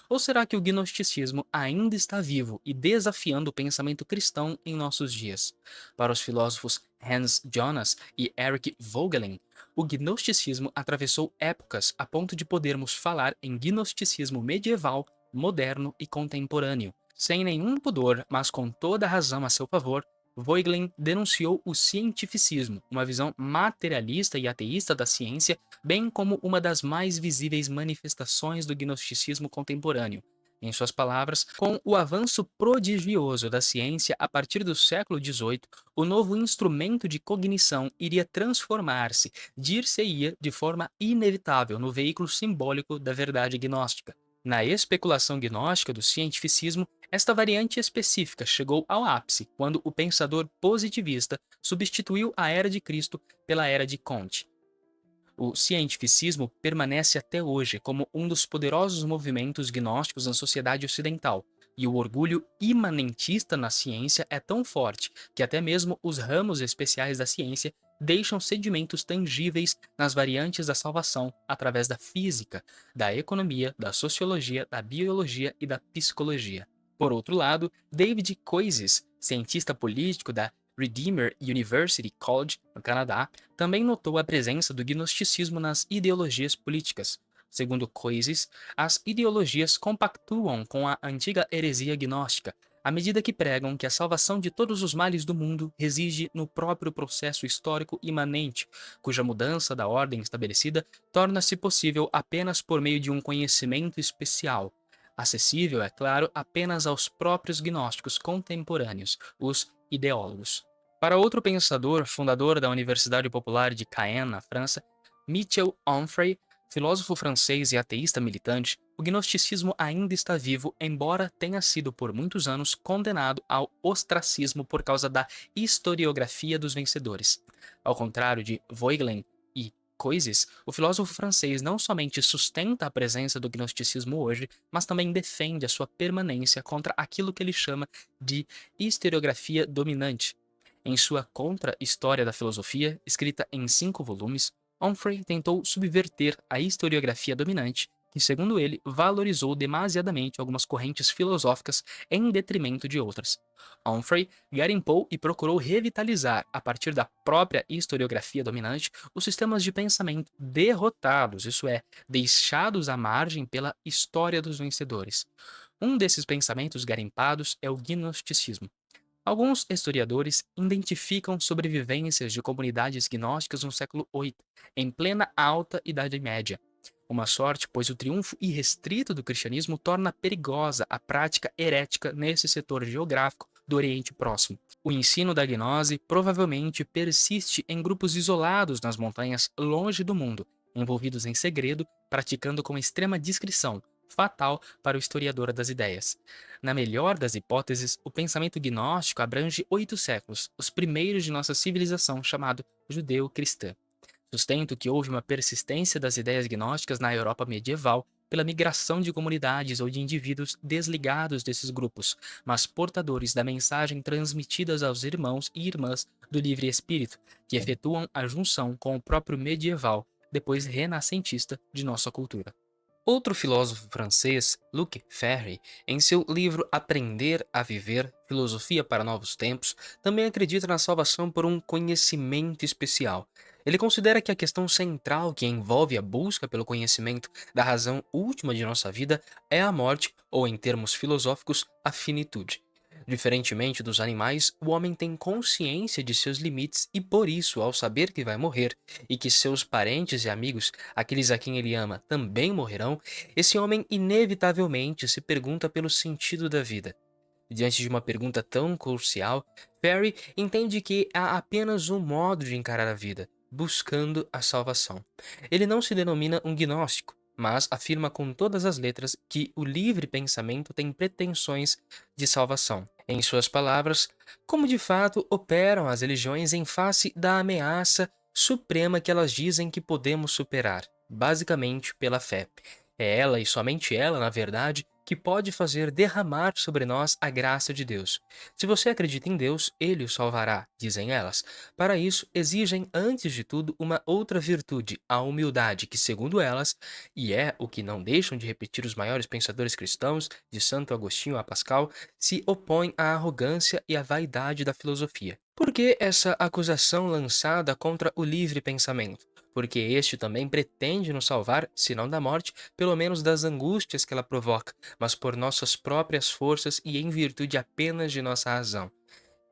Ou será que o gnosticismo ainda está vivo e desafiando o pensamento cristão em nossos dias? Para os filósofos Hans Jonas e Eric Voegelin, o gnosticismo atravessou épocas a ponto de podermos falar em gnosticismo medieval, moderno e contemporâneo. Sem nenhum pudor, mas com toda a razão a seu favor, Voegelin denunciou o cientificismo, uma visão materialista e ateísta da ciência, bem como uma das mais visíveis manifestações do gnosticismo contemporâneo. Em suas palavras, com o avanço prodigioso da ciência a partir do século XVIII, o novo instrumento de cognição iria transformar-se, dir-se-ia de forma inevitável no veículo simbólico da verdade gnóstica. Na especulação gnóstica do cientificismo, esta variante específica chegou ao ápice quando o pensador positivista substituiu a Era de Cristo pela Era de Comte. O cientificismo permanece até hoje como um dos poderosos movimentos gnósticos na sociedade ocidental, e o orgulho imanentista na ciência é tão forte que até mesmo os ramos especiais da ciência deixam sedimentos tangíveis nas variantes da salvação através da física, da economia, da sociologia, da biologia e da psicologia. Por outro lado, David Koizes, cientista político da Redeemer University College, no Canadá, também notou a presença do gnosticismo nas ideologias políticas. Segundo Koizes, as ideologias compactuam com a antiga heresia gnóstica, à medida que pregam que a salvação de todos os males do mundo reside no próprio processo histórico imanente, cuja mudança da ordem estabelecida torna-se possível apenas por meio de um conhecimento especial, acessível, é claro, apenas aos próprios gnósticos contemporâneos, os ideólogos. Para outro pensador, fundador da Universidade Popular de Caen, na França, Michel Onfray, filósofo francês e ateísta militante, o gnosticismo ainda está vivo, embora tenha sido por muitos anos condenado ao ostracismo por causa da historiografia dos vencedores. Ao contrário de Voegelin e Koizes, o filósofo francês não somente sustenta a presença do gnosticismo hoje, mas também defende a sua permanência contra aquilo que ele chama de historiografia dominante. Em sua Contra-História da Filosofia, escrita em 5 volumes, Onfray tentou subverter a historiografia dominante, que, segundo ele, valorizou demasiadamente algumas correntes filosóficas em detrimento de outras. Onfray garimpou e procurou revitalizar, a partir da própria historiografia dominante, os sistemas de pensamento derrotados, isso é, deixados à margem pela história dos vencedores. Um desses pensamentos garimpados é o gnosticismo. Alguns historiadores identificam sobrevivências de comunidades gnósticas no século VIII, em plena Alta Idade Média. Uma sorte, pois o triunfo irrestrito do cristianismo torna perigosa a prática herética nesse setor geográfico do Oriente Próximo. O ensino da gnose provavelmente persiste em grupos isolados nas montanhas longe do mundo, envolvidos em segredo, praticando com extrema discrição, fatal para o historiador das ideias. Na melhor das hipóteses, o pensamento gnóstico abrange 8 séculos, os primeiros de nossa civilização, chamado judeu-cristã. Sustento que houve uma persistência das ideias gnósticas na Europa medieval pela migração de comunidades ou de indivíduos desligados desses grupos, mas portadores da mensagem transmitidas aos irmãos e irmãs do livre espírito, que efetuam a junção com o próprio medieval, depois renascentista, de nossa cultura. Outro filósofo francês, Luc Ferry, em seu livro Aprender a Viver, Filosofia para Novos Tempos, também acredita na salvação por um conhecimento especial. Ele considera que a questão central que envolve a busca pelo conhecimento da razão última de nossa vida é a morte, ou em termos filosóficos, a finitude. Diferentemente dos animais, o homem tem consciência de seus limites e, por isso, ao saber que vai morrer e que seus parentes e amigos, aqueles a quem ele ama, também morrerão, esse homem inevitavelmente se pergunta pelo sentido da vida. Diante de uma pergunta tão crucial, Perry entende que há apenas um modo de encarar a vida, buscando a salvação. Ele não se denomina um gnóstico, mas afirma com todas as letras que o livre pensamento tem pretensões de salvação. Em suas palavras, como de fato operam as religiões em face da ameaça suprema que elas dizem que podemos superar, basicamente pela fé. É ela e somente ela, na verdade, que pode fazer derramar sobre nós a graça de Deus. Se você acredita em Deus, ele o salvará, dizem elas. Para isso, exigem, antes de tudo, uma outra virtude, a humildade, que, segundo elas, e é o que não deixam de repetir os maiores pensadores cristãos, de Santo Agostinho a Pascal, se opõe à arrogância e à vaidade da filosofia. Por que essa acusação lançada contra o livre pensamento? Porque este também pretende nos salvar, se não da morte, pelo menos das angústias que ela provoca, mas por nossas próprias forças e em virtude apenas de nossa razão.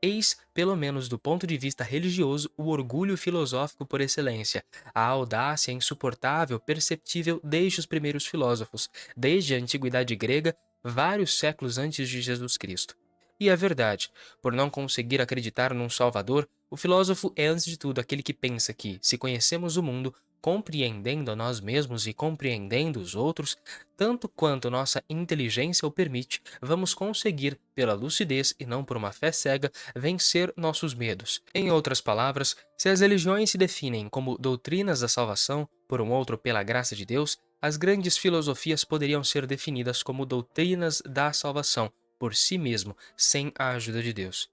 Eis, pelo menos do ponto de vista religioso, o orgulho filosófico por excelência, a audácia insuportável perceptível desde os primeiros filósofos, desde a antiguidade grega, vários séculos antes de Jesus Cristo. E é verdade, por não conseguir acreditar num Salvador, o filósofo é antes de tudo aquele que pensa que, se conhecemos o mundo, compreendendo a nós mesmos e compreendendo os outros, tanto quanto nossa inteligência o permite, vamos conseguir, pela lucidez e não por uma fé cega, vencer nossos medos. Em outras palavras, se as religiões se definem como doutrinas da salvação, por um outro pela graça de Deus, as grandes filosofias poderiam ser definidas como doutrinas da salvação, por si mesmo, sem a ajuda de Deus.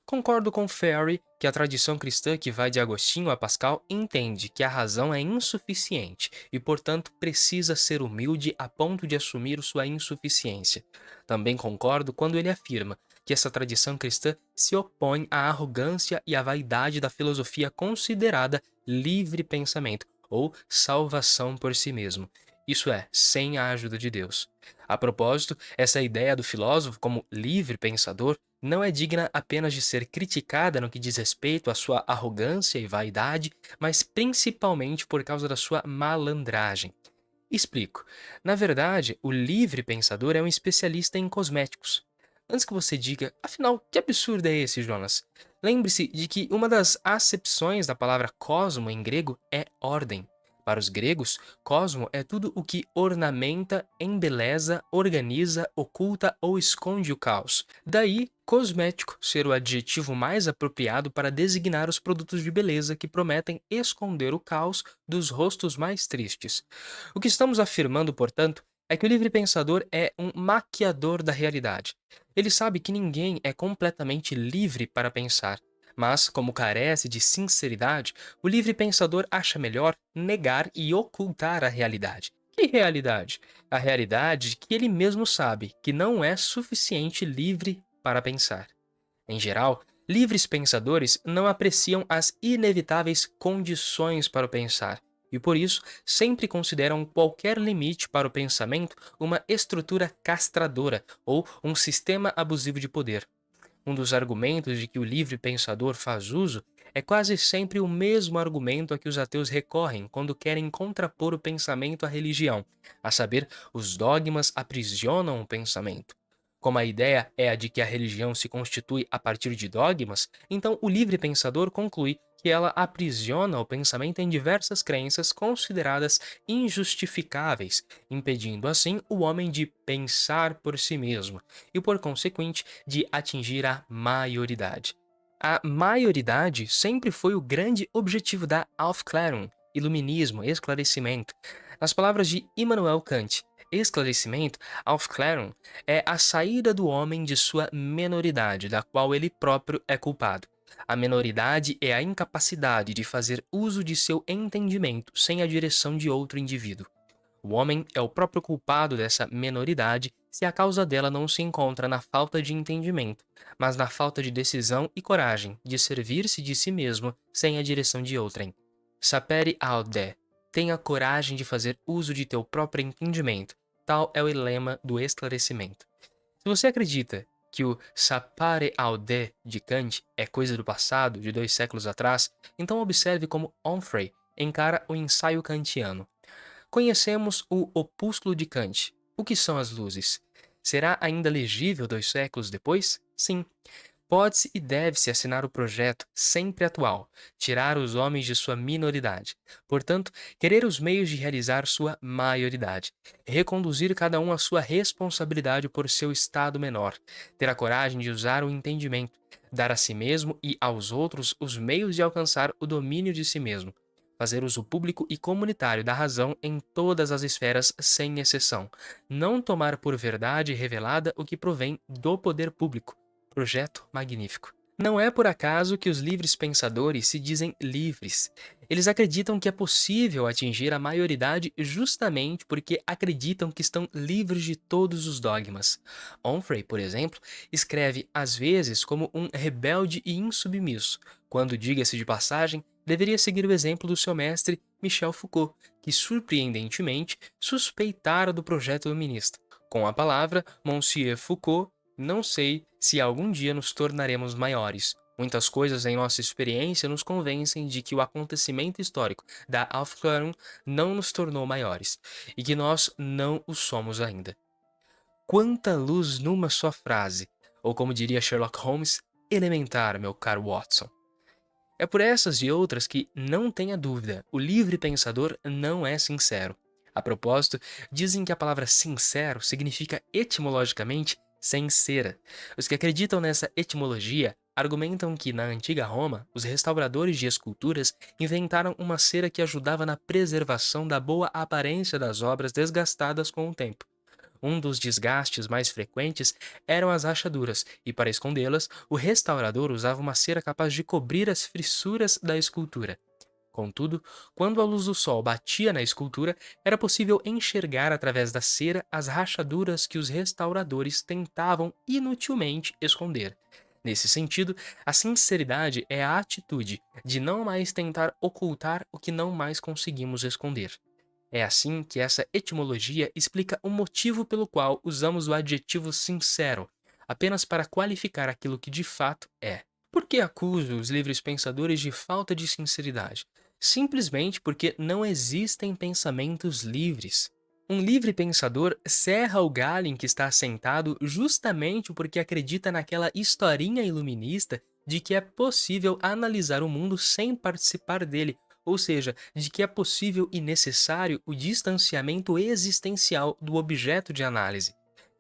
Concordo com Ferry que a tradição cristã que vai de Agostinho a Pascal entende que a razão é insuficiente e, portanto, precisa ser humilde a ponto de assumir sua insuficiência. Também concordo quando ele afirma que essa tradição cristã se opõe à arrogância e à vaidade da filosofia considerada livre pensamento ou salvação por si mesmo. Isso é, sem a ajuda de Deus. A propósito, essa ideia do filósofo como livre pensador não é digna apenas de ser criticada no que diz respeito à sua arrogância e vaidade, mas principalmente por causa da sua malandragem. Explico. Na verdade, o livre pensador é um especialista em cosméticos. Antes que você diga, afinal, que absurdo é esse, Jonas? Lembre-se de que uma das acepções da palavra cosmo em grego é ordem. Para os gregos, cosmo é tudo o que ornamenta, embeleza, organiza, oculta ou esconde o caos. Daí, cosmético ser o adjetivo mais apropriado para designar os produtos de beleza que prometem esconder o caos dos rostos mais tristes. O que estamos afirmando, portanto, é que o livre pensador é um maquiador da realidade. Ele sabe que ninguém é completamente livre para pensar, mas, como carece de sinceridade, o livre pensador acha melhor negar e ocultar a realidade. Que realidade? A realidade que ele mesmo sabe que não é suficiente livre para pensar. Em geral, livres pensadores não apreciam as inevitáveis condições para o pensar e, por isso, sempre consideram qualquer limite para o pensamento uma estrutura castradora ou um sistema abusivo de poder. Um dos argumentos de que o livre pensador faz uso é quase sempre o mesmo argumento a que os ateus recorrem quando querem contrapor o pensamento à religião, a saber, os dogmas aprisionam o pensamento. Como a ideia é a de que a religião se constitui a partir de dogmas, então o livre pensador conclui que ela aprisiona o pensamento em diversas crenças consideradas injustificáveis, impedindo assim o homem de pensar por si mesmo e, por consequente, de atingir a maioridade. A maioridade sempre foi o grande objetivo da Aufklärung, iluminismo, esclarecimento. Nas palavras de Immanuel Kant, esclarecimento, Aufklärung, é a saída do homem de sua menoridade, da qual ele próprio é culpado. A menoridade é a incapacidade de fazer uso de seu entendimento sem a direção de outro indivíduo. O homem é o próprio culpado dessa menoridade se a causa dela não se encontra na falta de entendimento, mas na falta de decisão e coragem de servir-se de si mesmo sem a direção de outrem. Sapere aude. Tenha coragem de fazer uso de teu próprio entendimento. Tal é o lema do esclarecimento. Se você acredita que o sapere aude de Kant é coisa do passado, de 2 séculos atrás, então observe como Onfray encara o ensaio kantiano. Conhecemos o opúsculo de Kant. O que são as luzes? Será ainda legível 2 séculos depois? Sim. Pode-se e deve-se assinar o projeto, sempre atual, tirar os homens de sua minoridade. Portanto, querer os meios de realizar sua maioridade. Reconduzir cada um à sua responsabilidade por seu estado menor. Ter a coragem de usar o entendimento. Dar a si mesmo e aos outros os meios de alcançar o domínio de si mesmo. Fazer uso público e comunitário da razão em todas as esferas, sem exceção. Não tomar por verdade revelada o que provém do poder público. Projeto magnífico. Não é por acaso que os livres pensadores se dizem livres. Eles acreditam que é possível atingir a maioridade justamente porque acreditam que estão livres de todos os dogmas. Onfray, por exemplo, escreve às vezes como um rebelde e insubmisso, quando, diga-se de passagem, deveria seguir o exemplo do seu mestre Michel Foucault, que surpreendentemente suspeitara do projeto iluminista. Com a palavra, Monsieur Foucault, não sei se algum dia nos tornaremos maiores. Muitas coisas em nossa experiência nos convencem de que o acontecimento histórico da Aufklärung não nos tornou maiores, e que nós não o somos ainda. Quanta luz numa só frase, ou como diria Sherlock Holmes, elementar, meu caro Watson. É por essas e outras que, não tenha dúvida, o livre pensador não é sincero. A propósito, dizem que a palavra sincero significa etimologicamente sem cera. Os que acreditam nessa etimologia argumentam que, na antiga Roma, os restauradores de esculturas inventaram uma cera que ajudava na preservação da boa aparência das obras desgastadas com o tempo. Um dos desgastes mais frequentes eram as rachaduras, e para escondê-las, o restaurador usava uma cera capaz de cobrir as fissuras da escultura. Contudo, quando a luz do sol batia na escultura, era possível enxergar através da cera as rachaduras que os restauradores tentavam inutilmente esconder. Nesse sentido, a sinceridade é a atitude de não mais tentar ocultar o que não mais conseguimos esconder. É assim que essa etimologia explica o motivo pelo qual usamos o adjetivo sincero, apenas para qualificar aquilo que de fato é. Por que acuso os livres pensadores de falta de sinceridade? Simplesmente porque não existem pensamentos livres. Um livre pensador cerra o galho em que está sentado justamente porque acredita naquela historinha iluminista de que é possível analisar o mundo sem participar dele, ou seja, de que é possível e necessário o distanciamento existencial do objeto de análise.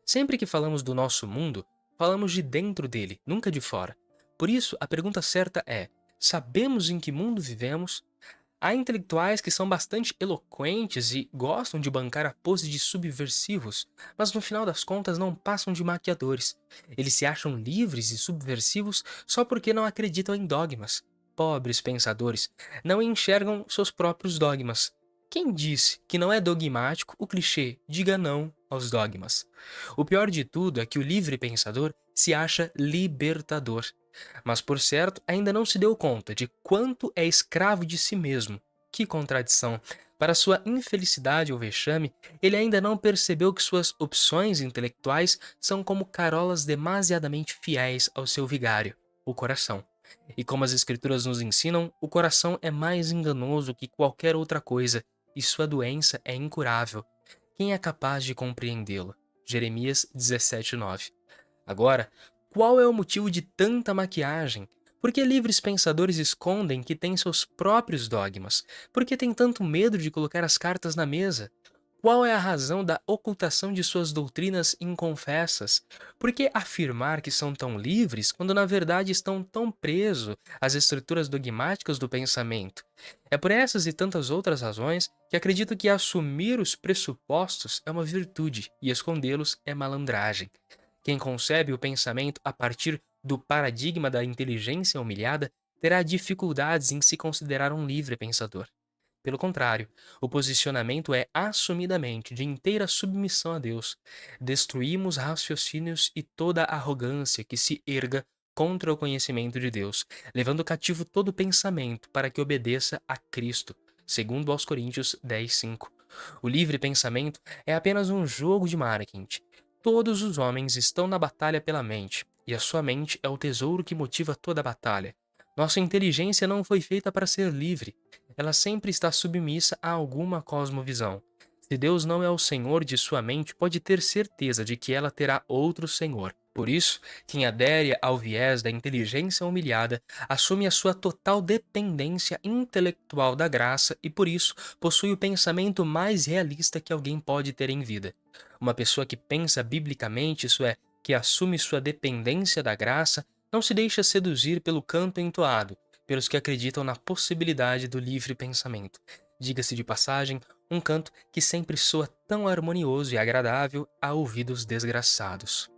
Sempre que falamos do nosso mundo, falamos de dentro dele, nunca de fora. Por isso, a pergunta certa é: sabemos em que mundo vivemos? Há intelectuais que são bastante eloquentes e gostam de bancar a pose de subversivos, mas no final das contas não passam de maquiadores. Eles se acham livres e subversivos só porque não acreditam em dogmas. Pobres pensadores, não enxergam seus próprios dogmas. Quem disse que não é dogmático o clichê "diga não aos dogmas"? O pior de tudo é que o livre pensador se acha libertador. Mas, por certo, ainda não se deu conta de quanto é escravo de si mesmo. Que contradição! Para sua infelicidade ou vexame, ele ainda não percebeu que suas opções intelectuais são como carolas demasiadamente fiéis ao seu vigário, o coração. E como as escrituras nos ensinam, o coração é mais enganoso que qualquer outra coisa, e sua doença é incurável. Quem é capaz de compreendê-lo? Jeremias 17:9. Agora, qual é o motivo de tanta maquiagem? Por que livres pensadores escondem que têm seus próprios dogmas? Por que têm tanto medo de colocar as cartas na mesa? Qual é a razão da ocultação de suas doutrinas inconfessas? Por que afirmar que são tão livres quando na verdade estão tão presos às estruturas dogmáticas do pensamento? É por essas e tantas outras razões que acredito que assumir os pressupostos é uma virtude e escondê-los é malandragem. Quem concebe o pensamento a partir do paradigma da inteligência humilhada terá dificuldades em se considerar um livre pensador. Pelo contrário, o posicionamento é assumidamente de inteira submissão a Deus. Destruímos raciocínios e toda arrogância que se erga contra o conhecimento de Deus, levando cativo todo pensamento para que obedeça a Cristo, segundo aos Coríntios 10:5. O livre pensamento é apenas um jogo de marketing. Todos os homens estão na batalha pela mente, e a sua mente é o tesouro que motiva toda a batalha. Nossa inteligência não foi feita para ser livre. Ela sempre está submissa a alguma cosmovisão. Se Deus não é o senhor de sua mente, pode ter certeza de que ela terá outro senhor. Por isso, quem adere ao viés da inteligência humilhada assume a sua total dependência intelectual da graça e, por isso, possui o pensamento mais realista que alguém pode ter em vida. Uma pessoa que pensa biblicamente, isso é, que assume sua dependência da graça, não se deixa seduzir pelo canto entoado, pelos que acreditam na possibilidade do livre pensamento. Diga-se de passagem, um canto que sempre soa tão harmonioso e agradável a ouvidos desgraçados.